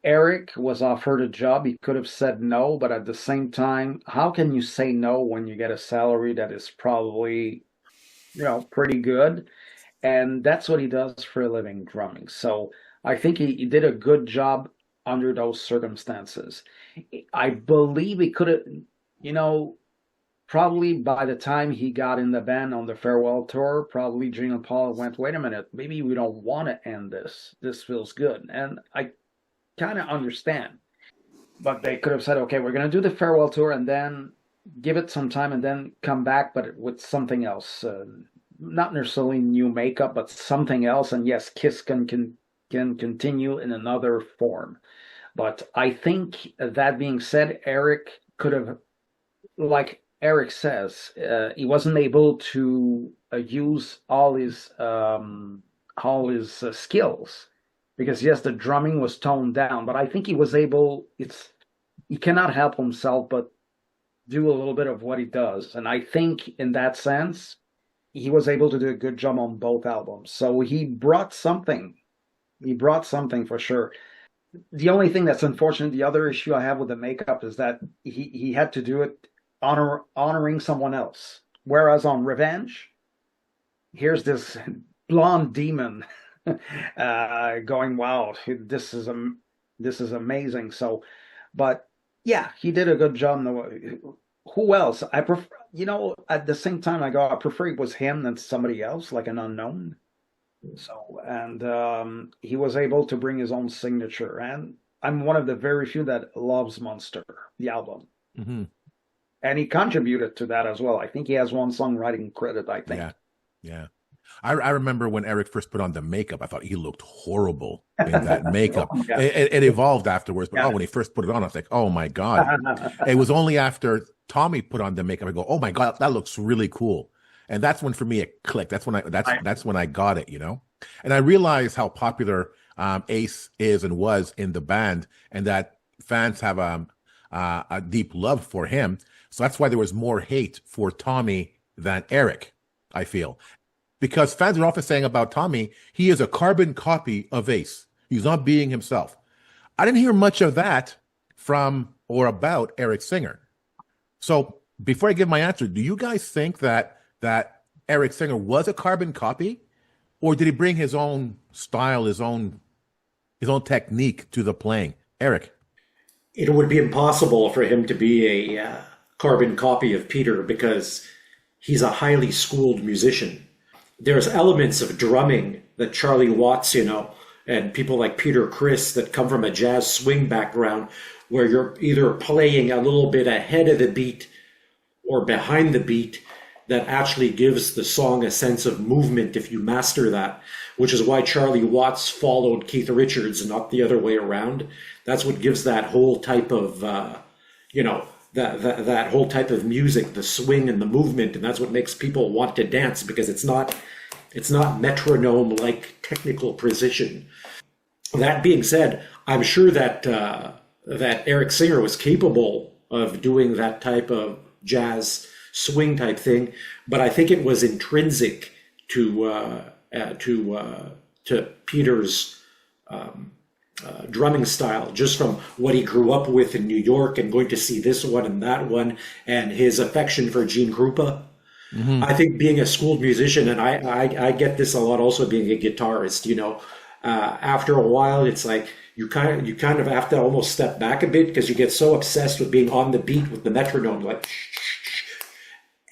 Speaker 2: Eric was offered a job. He could have said no, but at the same time, how can you say no when you get a salary that is probably, pretty good? And that's what he does for a living, drumming. So I think he did a good job under those circumstances. I believe he could have, probably by the time he got in the band on the farewell tour, probably Gene and Paul went, wait a minute, maybe we don't want to end this. This feels good. And I kind of understand, but they could have said, okay, we're going to do the farewell tour and then give it some time and then come back, but with something else, not necessarily new makeup, but something else. And yes, Kiss can continue in another form. But I think that being said, Eric could have, like Eric says, he wasn't able to use all his skills. Because yes, the drumming was toned down, but I think he was able, he cannot help himself but do a little bit of what he does. And I think in that sense, he was able to do a good job on both albums. So he brought something. He brought something for sure. The only thing that's unfortunate, the other issue I have with the makeup is that he had to do it honoring someone else. Whereas on Revenge, here's this blonde demon going, wow, this is amazing. So, but yeah, he did a good job. Who else? I prefer, at the same time I prefer it was him than somebody else, like an unknown. So, and he was able to bring his own signature. And I'm one of the very few that loves Monster, the album.
Speaker 1: Mm-hmm.
Speaker 2: And he contributed to that as well. I think he has one songwriting credit, I think.
Speaker 1: Yeah. I remember when Eric first put on the makeup, I thought he looked horrible in that makeup. It evolved afterwards, but when he first put it on, I was like, oh my God. It was only after Tommy put on the makeup, I go, oh my God, that looks really cool. And that's when for me it clicked. That's when I got it, And I realized how popular Ace is and was in the band, and that fans have a deep love for him. So that's why there was more hate for Tommy than Eric, I feel. Because fans are often saying about Tommy, he is a carbon copy of Ace. He's not being himself. I didn't hear much of that from or about Eric Singer. So before I give my answer, do you guys think that Eric Singer was a carbon copy, or did he bring his own style, his own technique to the playing? Eric?
Speaker 3: It would be impossible for him to be a carbon copy of Peter because he's a highly schooled musician. There's elements of drumming that Charlie Watts, and people like Peter Criss that come from a jazz swing background where you're either playing a little bit ahead of the beat or behind the beat that actually gives the song a sense of movement if you master that, which is why Charlie Watts followed Keith Richards and not the other way around. That's what gives that whole type of, that whole type of music, the swing and the movement, and that's what makes people want to dance, because it's not metronome-like technical precision. That being said, I'm sure that Eric Singer was capable of doing that type of jazz swing type thing, but I think it was intrinsic to Peter's drumming style, just from what he grew up with in New York and going to see this one and that one, and his affection for Gene Krupa. Mm-hmm. I think being a schooled musician, and I get this a lot also being a guitarist, after a while it's like you kind of have to almost step back a bit because you get so obsessed with being on the beat with the metronome, like,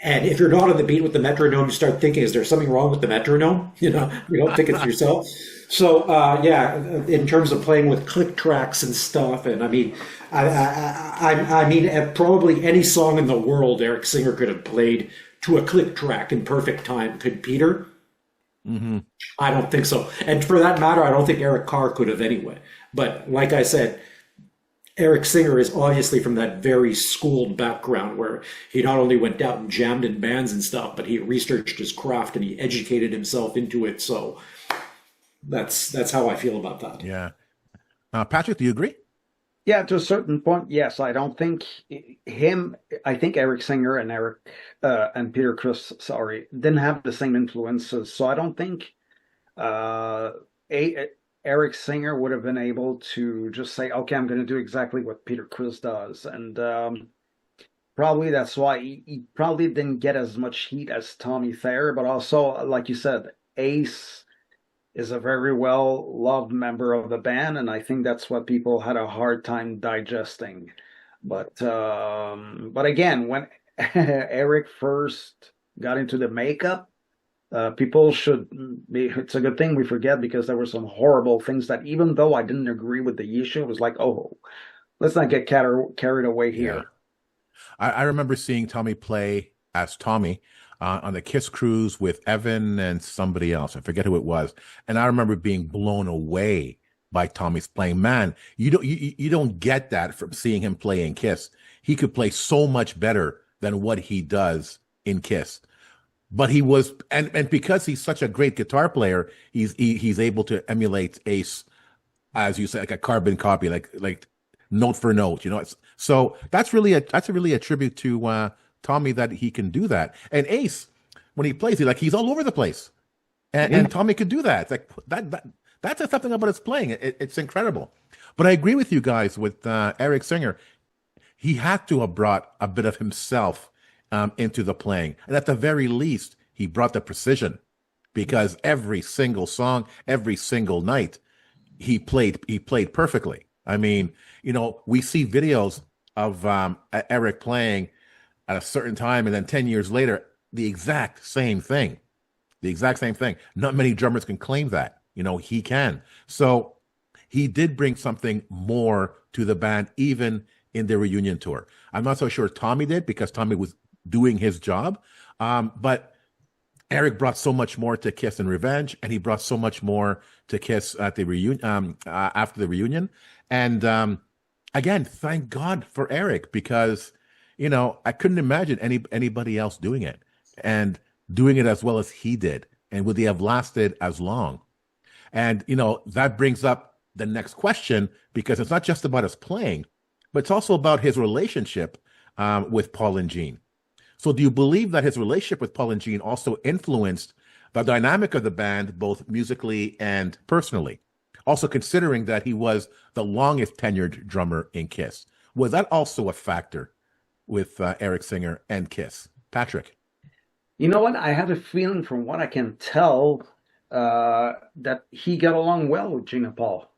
Speaker 3: and if you're not on the beat with the metronome, you start thinking, is there something wrong with the metronome? You don't think it's yourself. So yeah, in terms of playing with click tracks and stuff, and I mean, I mean, probably any song in the world, Eric Singer could have played to a click track in perfect time. Could Peter?
Speaker 1: Mm-hmm.
Speaker 3: I don't think so. And for that matter, I don't think Eric Carr could have anyway. But like I said, Eric Singer is obviously from that very schooled background where he not only went out and jammed in bands and stuff, but he researched his craft and he educated himself into it. So that's how I feel about that.
Speaker 1: Yeah. Patrick, do you agree?
Speaker 2: Yeah, to a certain point, yes. I don't think him. I think Eric Singer and Peter Criss, sorry, didn't have the same influences. So I don't think uh, Eric Singer would have been able to just say, "Okay, I'm going to do exactly what Peter Criss does," and probably that's why he probably didn't get as much heat as Tommy Thayer. But also, like you said, Ace is a very well loved member of the band, and I think that's what people had a hard time digesting. But again, when Eric first got into the makeup, people should be. It's a good thing we forget because there were some horrible things that, even though I didn't agree with the issue, it was like, oh, let's not get carried away here.
Speaker 1: Yeah. I remember seeing Tommy play as Tommy on the Kiss cruise with Evan and somebody else. I forget who it was. And I remember being blown away by Tommy's playing. Man, you don't get that from seeing him play in Kiss. He could play so much better than what he does in Kiss. But he was, and because he's such a great guitar player, he's able to emulate Ace, as you say, like a carbon copy, like note for note. So that's really a tribute to Tommy that he can do that. And Ace, when he plays, he's all over the place, and Tommy could do that. It's like that's something about his playing. It's incredible. But I agree with you guys with Eric Singer. He had to have brought a bit of himself into the playing, and at the very least, he brought the precision, because every single song, every single night, he played perfectly. I mean, we see videos of Eric playing at a certain time, and then 10 years later, the exact same thing. Not many drummers can claim that. He can. So he did bring something more to the band, even in the reunion tour. I'm not so sure Tommy did, because Tommy was doing his job. But Eric brought so much more to Kiss and Revenge, and he brought so much more to Kiss at the reunion, after the reunion. And again, thank God for Eric, because I couldn't imagine anybody else doing it, and doing it as well as he did, and would they have lasted as long? And that brings up the next question, because it's not just about his playing, but it's also about his relationship with Paul and Gene. So do you believe that his relationship with Paul and Gene also influenced the dynamic of the band, both musically and personally? Also considering that he was the longest tenured drummer in Kiss. Was that also a factor with Eric Singer and Kiss? Patrick?
Speaker 2: You know what? I have a feeling, from what I can tell, that he got along well with Gene and Paul,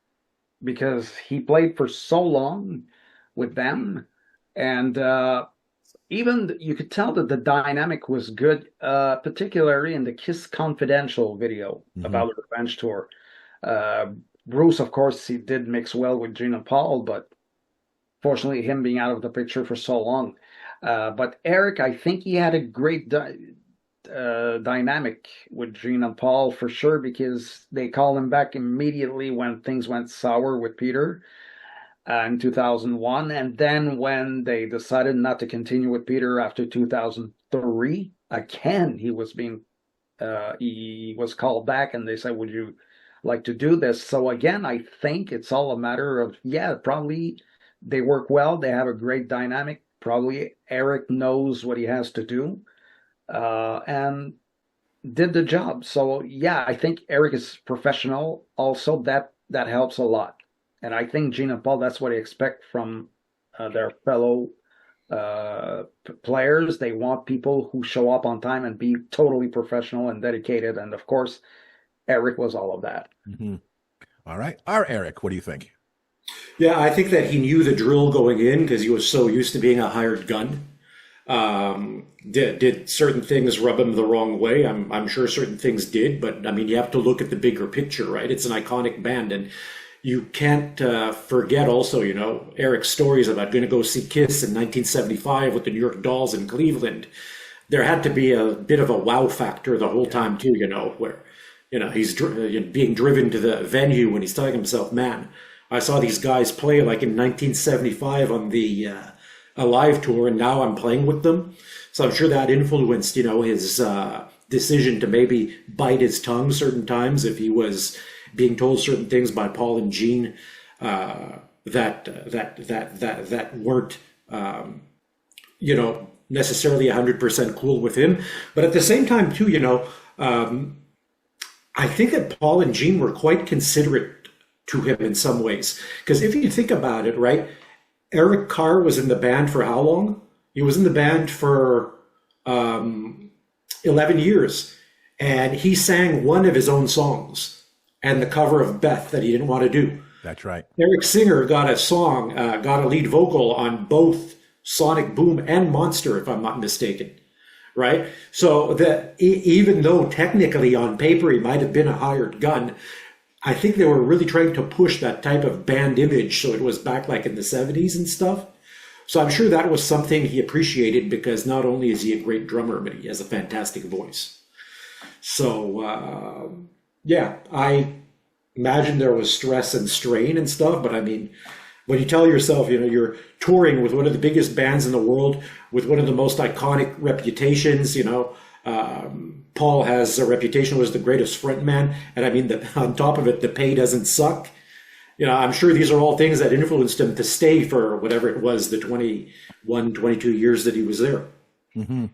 Speaker 2: because he played for so long with them, and even you could tell that the dynamic was good, particularly in the Kiss Confidential video about the Revenge tour. Bruce, of course, he did mix well with Gene and Paul, but fortunately, him being out of the picture for so long. But Eric, I think he had a great dynamic with Gene and Paul for sure, because they called him back immediately when things went sour with Peter in 2001. And then when they decided not to continue with Peter after 2003, again, he was called back, and they said, would you like to do this? So again, I think it's all a matter of, probably they work well. They have a great dynamic. Probably Eric knows what he has to do, and did the job. So I think Eric is professional. Also, that helps a lot. And I think Gene and Paul, that's what they expect from their fellow players. They want people who show up on time and be totally professional and dedicated. And of course, Eric was all of that.
Speaker 1: Mm-hmm. All right. Our Eric, what do you think?
Speaker 3: Yeah, I think that he knew the drill going in, because he was so used to being a hired gun. Did certain things rub him the wrong way? I'm sure certain things did, but I mean, you have to look at the bigger picture, right? It's an iconic band, and you can't forget also, Eric's stories about going to go see Kiss in 1975 with the New York Dolls in Cleveland. There had to be a bit of a wow factor the whole time too, where he's being driven to the venue when he's telling himself, "Man, I saw these guys play like in 1975 on the a live tour, and now I'm playing with them." So I'm sure that influenced, his decision to maybe bite his tongue certain times if he was being told certain things by Paul and Gene that weren't, necessarily 100% cool with him. But at the same time, too, I think that Paul and Gene were quite considerate to him in some ways. Because if you think about it, right, Eric Carr was in the band for how long? He was in the band for 11 years. And he sang one of his own songs and the cover of Beth that he didn't want to do.
Speaker 1: That's right.
Speaker 3: Eric Singer got a lead vocal on both Sonic Boom and Monster, if I'm not mistaken, right? So that even though technically on paper he might have been a hired gun, I think they were really trying to push that type of band image. So it was back like in the 70s and stuff. So I'm sure that was something he appreciated, because not only is he a great drummer, but he has a fantastic voice. So, yeah, I imagine there was stress and strain and stuff, but I mean, when you tell yourself, you're touring with one of the biggest bands in the world, with one of the most iconic reputations, Paul has a reputation as the greatest frontman, and I mean, on top of it, the pay doesn't suck. I'm sure these are all things that influenced him to stay for whatever it was, the 21, 22 years that he was there.
Speaker 1: Mm-hmm.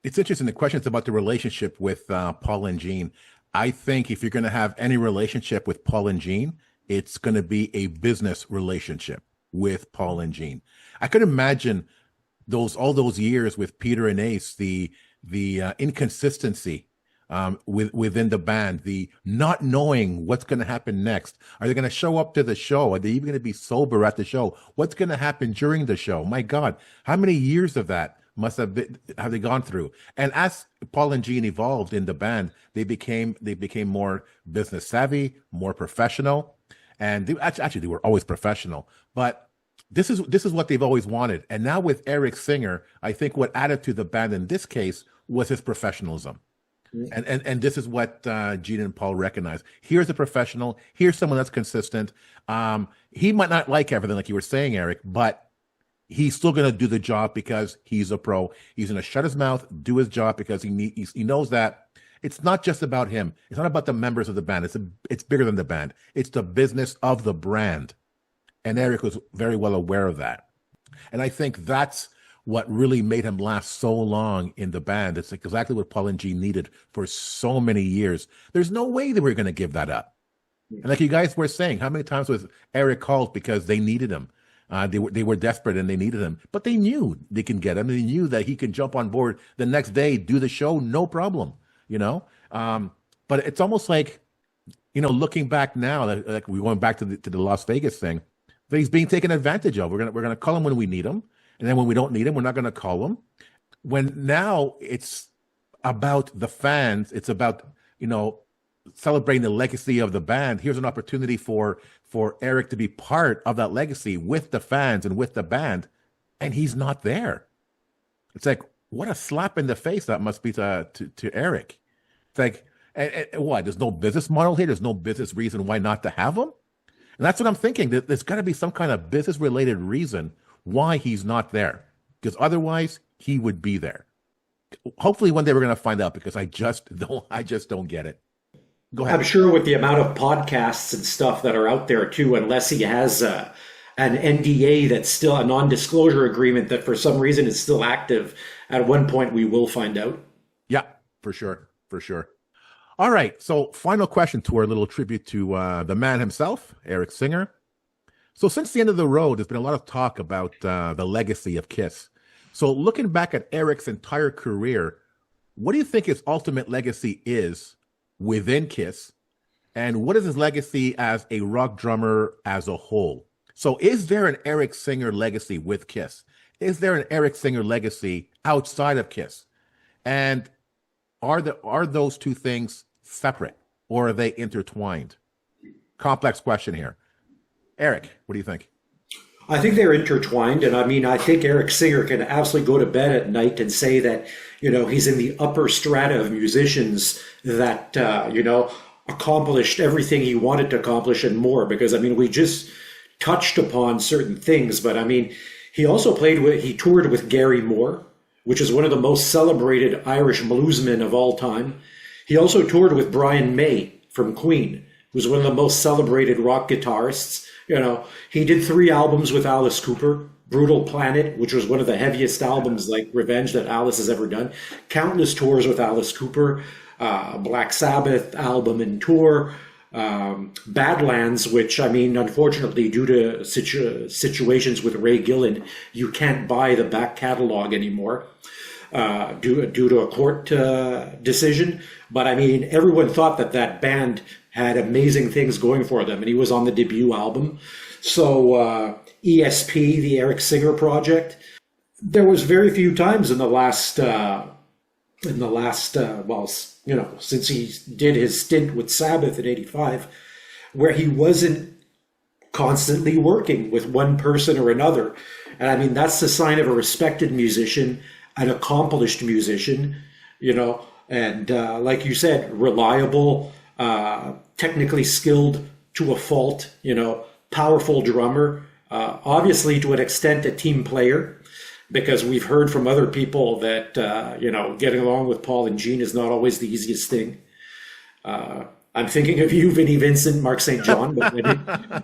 Speaker 1: It's interesting. The question is about the relationship with Paul and Gene. I think if you're going to have any relationship with Paul and Gene, it's going to be a business relationship with Paul and Gene. I could imagine all those years with Peter and Ace, the inconsistency within the band, the not knowing what's going to happen next. Are they going to show up to the show? Are they even going to be sober at the show? What's going to happen during the show? My God, how many years of that have they gone through? And as Paul and Gene evolved in the band, they became more business savvy, more professional. And they were always professional, but this is what they've always wanted. And now with Eric Singer, I think what added to the band in this case was his professionalism. Mm-hmm. And this is what Gene and Paul recognize. Here's a professional. Here's someone that's consistent. He might not like everything, like you were saying, Eric, but he's still going to do the job because he's a pro. He's going to shut his mouth, do his job, because he knows that it's not just about him. It's not about the members of the band. It's bigger than the band. It's the business of the brand. And Eric was very well aware of that. And I think that's what really made him last so long in the band. It's exactly what Paul and Gene needed for so many years. There's no way they were going to give that up. And like you guys were saying, how many times was Eric called because they needed him? They were desperate and they needed him, but they knew they can get him. They knew that he can jump on board the next day, do the show, no problem. But it's almost like, looking back now, like we're going back to the Las Vegas thing, that he's being taken advantage of. We're gonna call him when we need him, and then when we don't need him, we're not gonna call him. When now it's about the fans, it's about celebrating the legacy of the band. Here's an opportunity for Eric to be part of that legacy with the fans and with the band, and he's not there. It's like, what a slap in the face that must be to Eric. It's like, and what? There's no business model here. There's no business reason why not to have him. And that's what I'm thinking. There's got to be some kind of business-related reason why he's not there, because otherwise he would be there. Hopefully, one day we're going to find out, because I just don't get it. Go ahead.
Speaker 3: I'm sure with the amount of podcasts and stuff that are out there too, unless he has an NDA that's still a non-disclosure agreement that for some reason is still active, at one point we will find out.
Speaker 1: Yeah, for sure. All right. So final question to our little tribute to the man himself, Eric Singer. So since the end of the road, there's been a lot of talk about the legacy of Kiss. So looking back at Eric's entire career, what do you think his ultimate legacy is within Kiss? And what is his legacy as a rock drummer as a whole? So is there an Eric Singer legacy with Kiss? Is there an Eric Singer legacy outside of Kiss? And are those two things separate or are they intertwined? Complex question here. Eric, what do you think?
Speaker 3: I think they're intertwined, and I mean, I think Eric Singer can absolutely go to bed at night and say that, he's in the upper strata of musicians that, accomplished everything he wanted to accomplish and more. Because, I mean, we just touched upon certain things, but I mean, he toured with Gary Moore, which is one of the most celebrated Irish bluesmen of all time. He also toured with Brian May from Queen, who's one of the most celebrated rock guitarists. He did 3 albums with Alice Cooper. Brutal Planet, which was one of the heaviest albums like Revenge that Alice has ever done. Countless tours with Alice Cooper. Black Sabbath album and tour. Badlands, which, I mean, unfortunately, due to situations with Ray Gillen, you can't buy the back catalog anymore due to a court decision. But, I mean, everyone thought that band had amazing things going for them, and he was on the debut album. So ESP, the Eric Singer Project, there was very few times in the last since he did his stint with Sabbath in '85, where he wasn't constantly working with one person or another. And I mean, that's the sign of a respected musician, an accomplished musician, and like you said, reliable, technically skilled to a fault, powerful drummer, obviously to an extent a team player, because we've heard from other people that, getting along with Paul and Gene is not always the easiest thing. I'm thinking of you, Vinnie Vincent, Mark St. John, but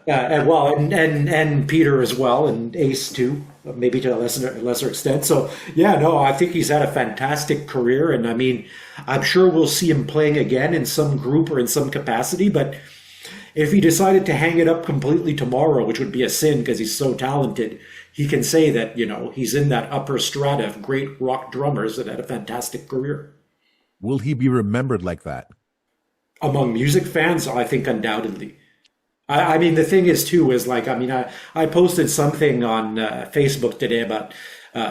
Speaker 3: and Peter as well, and Ace too, maybe to a lesser extent. So yeah, no, I think he's had a fantastic career, and I mean, I'm sure we'll see him playing again in some group or in some capacity. But if he decided to hang it up completely tomorrow, which would be a sin because he's so talented, he can say that he's in that upper strata of great rock drummers that had a fantastic career.
Speaker 1: Will he be remembered like that?
Speaker 3: Among music fans, I think undoubtedly. I mean, the thing is, too, is like, I mean, I posted something on Facebook today about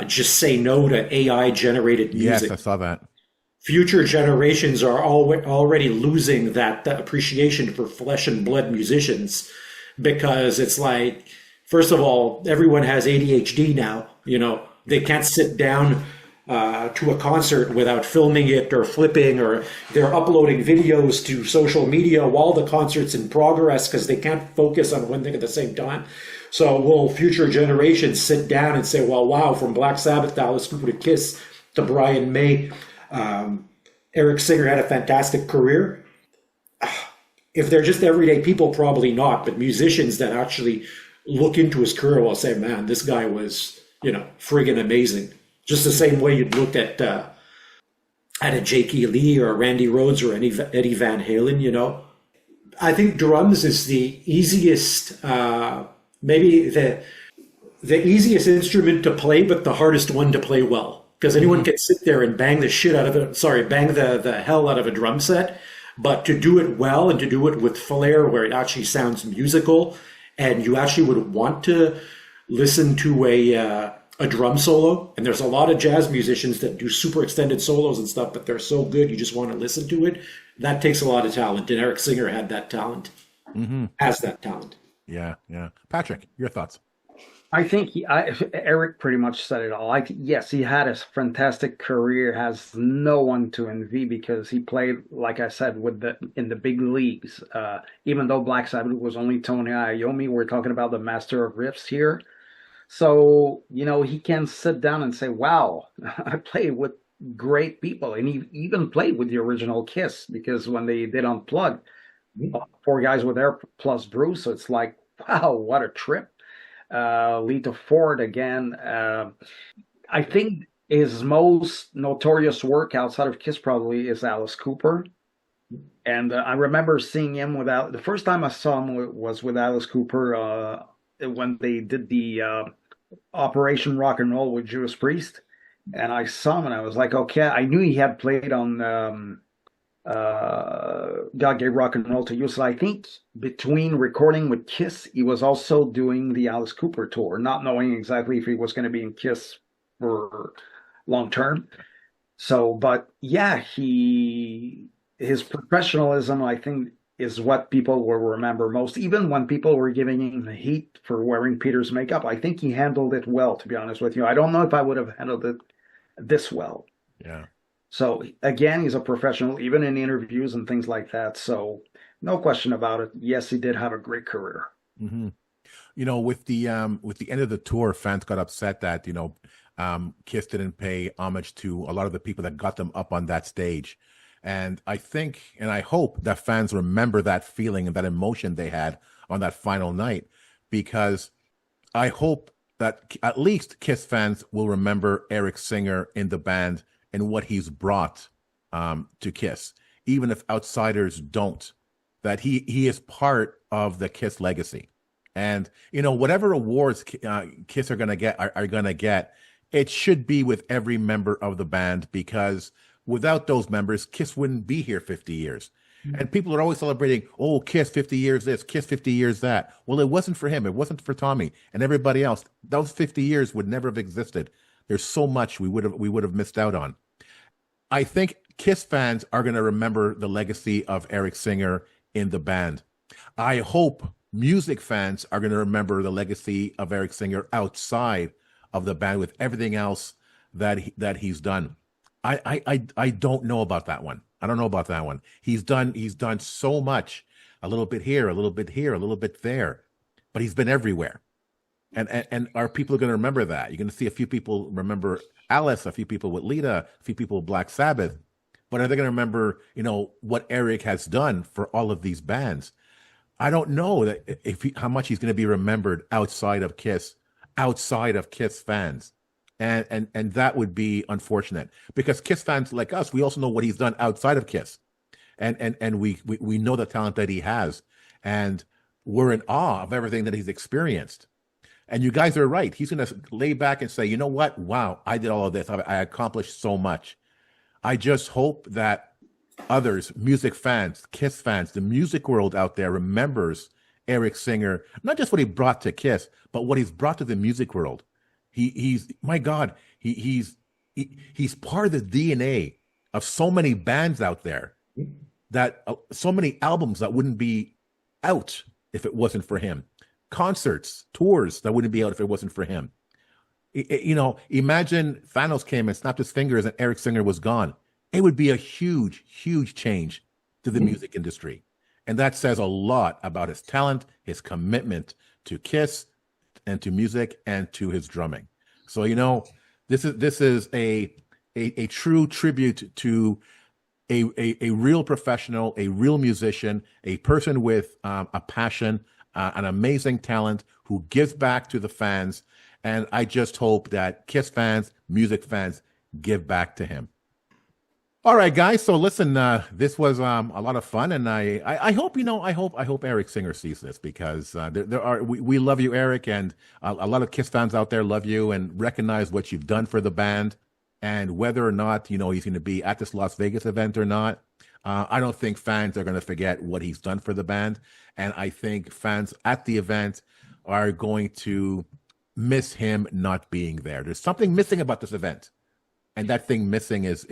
Speaker 3: just say no to AI-generated music.
Speaker 1: Yes, I saw that.
Speaker 3: Future generations are already losing that appreciation for flesh and blood musicians, because it's like, first of all, everyone has ADHD now. They can't sit down to a concert without filming it or flipping, or they're uploading videos to social media while the concert's in progress because they can't focus on one thing at the same time. So will future generations sit down and say, well, wow, from Black Sabbath to Alice Cooper to Kiss to Brian May, Eric Singer had a fantastic career? If they're just everyday people, probably not. But musicians that actually look into his career will say, man, this guy was, friggin' amazing. Just the same way you'd look at a Jakey Lee or a Randy Rhoads or Eddie Van Halen, I think drums is the easiest, maybe the easiest instrument to play, but the hardest one to play well. Because anyone can sit there and bang the hell out of a drum set, but to do it well and to do it with flair where it actually sounds musical and you actually would want to listen to a drum solo. And there's a lot of jazz musicians that do super extended solos and stuff, but they're so good you just want to listen to it. That takes a lot of talent, and Eric Singer had that talent, has that talent.
Speaker 1: Yeah. Patrick, your thoughts?
Speaker 2: I think Eric pretty much said it all. Yes, he had a fantastic career, has no one to envy because he played, like I said, in the big leagues. Even though Black Sabbath was only Tony Iommi, we're talking about the master of riffs here. So, he can sit down and say, wow, I played with great people. And he even played with the original Kiss, because when they did Unplugged, 4 guys were there plus Bruce. So it's like, wow, what a trip. Lita Ford again. I think his most notorious work outside of Kiss probably is Alice Cooper. And I remember seeing him the first time I saw him was with Alice Cooper when they did the Operation Rock and Roll with Judas Priest. And I saw him and I was like, okay, I knew he had played on God Gave Rock and Roll to You. So I think between recording with Kiss, he was also doing the Alice Cooper tour, not knowing exactly if he was going to be in Kiss for long term. So, but yeah, his professionalism, I think, is what people will remember most. Even when people were giving him the heat for wearing Peter's makeup, I think he handled it well, to be honest with you. I don't know if I would have handled it this well.
Speaker 1: Yeah.
Speaker 2: So again, he's a professional, even in interviews and things like that. So no question about it. Yes, he did have a great career.
Speaker 1: Mm-hmm. You know, with the end of the tour, fans got upset that, Kiss didn't pay homage to a lot of the people that got them up on that stage. And I think and I hope that fans remember that feeling and that emotion they had on that final night, because I hope that at least Kiss fans will remember Eric Singer in the band and what he's brought to Kiss, even if outsiders don't, that he is part of the Kiss legacy. And, whatever awards Kiss are going to get, are going to get, it should be with every member of the band, because without those members, Kiss wouldn't be here 50 years. And people are always celebrating, oh, Kiss 50 years this, Kiss 50 years that. Well, it wasn't for him. It wasn't for Tommy and everybody else. Those 50 years would never have existed. There's so much we would have missed out on. I think Kiss fans are going to remember the legacy of Eric Singer in the band. I hope music fans are going to remember the legacy of Eric Singer outside of the band with everything else that he's done. I don't know about that one. I don't know about that one. He's done so much, a little bit here, a little bit here, a little bit there, but he's been everywhere. And our people are going to remember that. You're going to see a few people remember Alice, a few people with Lita, a few people with Black Sabbath. But are they going to remember, what Eric has done for all of these bands? I don't know that how much he's going to be remembered outside of Kiss fans. And that would be unfortunate, because Kiss fans like us, we also know what he's done outside of Kiss. And we know the talent that he has. And we're in awe of everything that he's experienced. And you guys are right. He's going to lay back and say, you know what? Wow, I did all of this. I accomplished so much. I just hope that others, music fans, Kiss fans, the music world out there remembers Eric Singer, not just what he brought to Kiss, but what he's brought to the music world. He's my God, he's part of the DNA of so many bands out there, that so many albums that wouldn't be out if it wasn't for him. Concerts, tours that wouldn't be out if it wasn't for him. Imagine Thanos came and snapped his fingers and Eric Singer was gone. It would be a huge, huge change to the music industry. And that says a lot about his talent, his commitment to Kiss and to music and to his drumming. So, this is a true tribute to a real professional, a real musician, a person with a passion, an amazing talent who gives back to the fans. And I just hope that Kiss fans, music fans, give back to him. All right, guys. So listen, this was a lot of fun, and I hope I hope Eric Singer sees this, because we love you, Eric, and a lot of Kiss fans out there love you and recognize what you've done for the band, and whether or not he's going to be at this Las Vegas event or not. I don't think fans are going to forget what he's done for the band, and I think fans at the event are going to miss him not being there. There's something missing about this event, and that thing missing is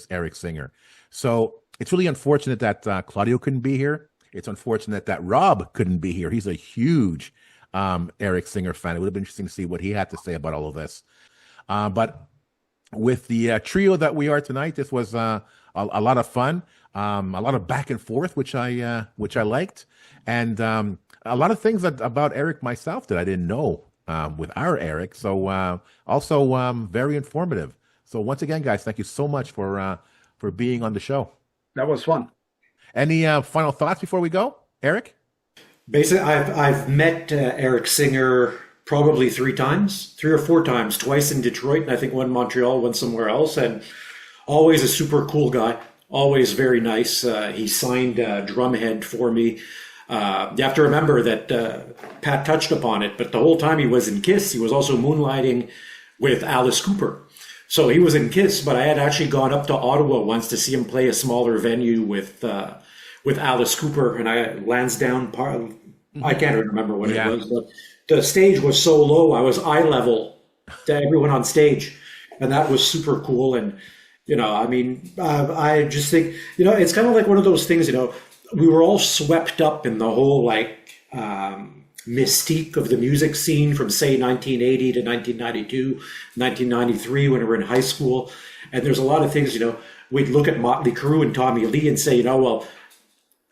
Speaker 1: Eric Singer. So it's really unfortunate that Claudio couldn't be here. It's unfortunate that Rob couldn't be here. He's a huge Eric Singer fan. It would have been interesting to see what he had to say about all of this. But with the trio that we are tonight, this was a lot of fun, a lot of back and forth, which I liked, and a lot of things about Eric myself that I didn't know with our Eric. So also very informative. So once again, guys, thank you so much for being on the show.
Speaker 2: That was fun.
Speaker 1: Any final thoughts before we go, Eric?
Speaker 3: Basically, I've met Eric Singer probably 3 or 4 times, twice in Detroit, and I think one in Montreal, one somewhere else, and always a super cool guy, always very nice. He signed Drumhead for me. You have to remember that Pat touched upon it, but the whole time he was in Kiss, he was also moonlighting with Alice Cooper. So he was in Kiss, but I had actually gone up to Ottawa once to see him play a smaller venue with Alice Cooper and Lansdowne Park. I can't even remember what it was, but the stage was so low, I was eye level to everyone on stage, and that was super cool. And I mean, I just think it's kind of like one of those things. We were all swept up in the whole mystique of the music scene from say 1980 to 1992, 1993 when we were in high school. And there's a lot of things, we'd look at Motley Crue and Tommy Lee and say, well,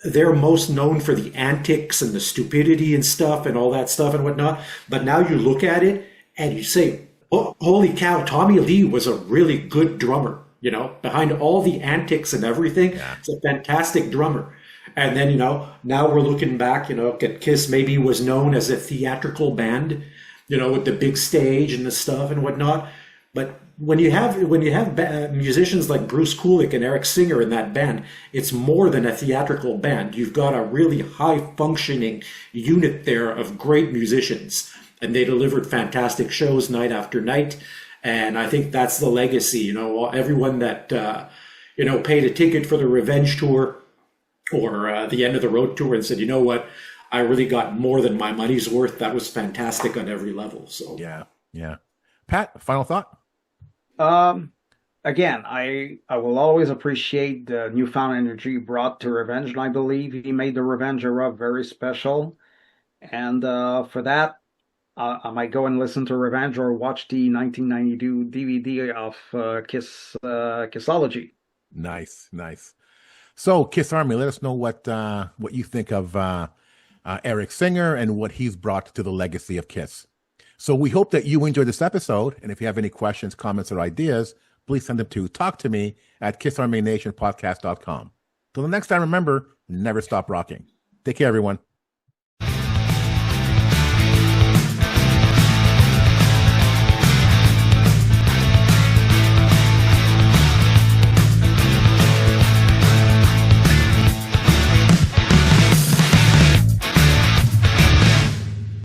Speaker 3: they're most known for the antics and the stupidity and stuff and all that stuff and whatnot. But now you look at it and you say, oh, holy cow, Tommy Lee was a really good drummer, behind all the antics and everything. Yeah. It's a fantastic drummer. And then, now we're looking back, at Kiss maybe was known as a theatrical band, with the big stage and the stuff and whatnot. But when you have musicians like Bruce Kulick and Eric Singer in that band, it's more than a theatrical band. You've got a really high functioning unit there of great musicians, and they delivered fantastic shows night after night. And I think that's the legacy. Everyone that paid a ticket for the Revenge tour or the End of the Road tour and said, you know what, I really got more than my money's worth. That was fantastic on every level. So
Speaker 1: yeah. Pat, final thought.
Speaker 2: Again, I will always appreciate the newfound energy brought to Revenge, and I believe he made the Revenge era very special. And for that, I might go and listen to Revenge or watch the 1992 DVD of Kissology.
Speaker 1: Nice. So, Kiss Army, let us know what you think of Eric Singer and what he's brought to the legacy of Kiss. So we hope that you enjoyed this episode. And if you have any questions, comments, or ideas, please send them to talktome@kissarmynationpodcast.com. Till the next time, remember, never stop rocking. Take care, everyone.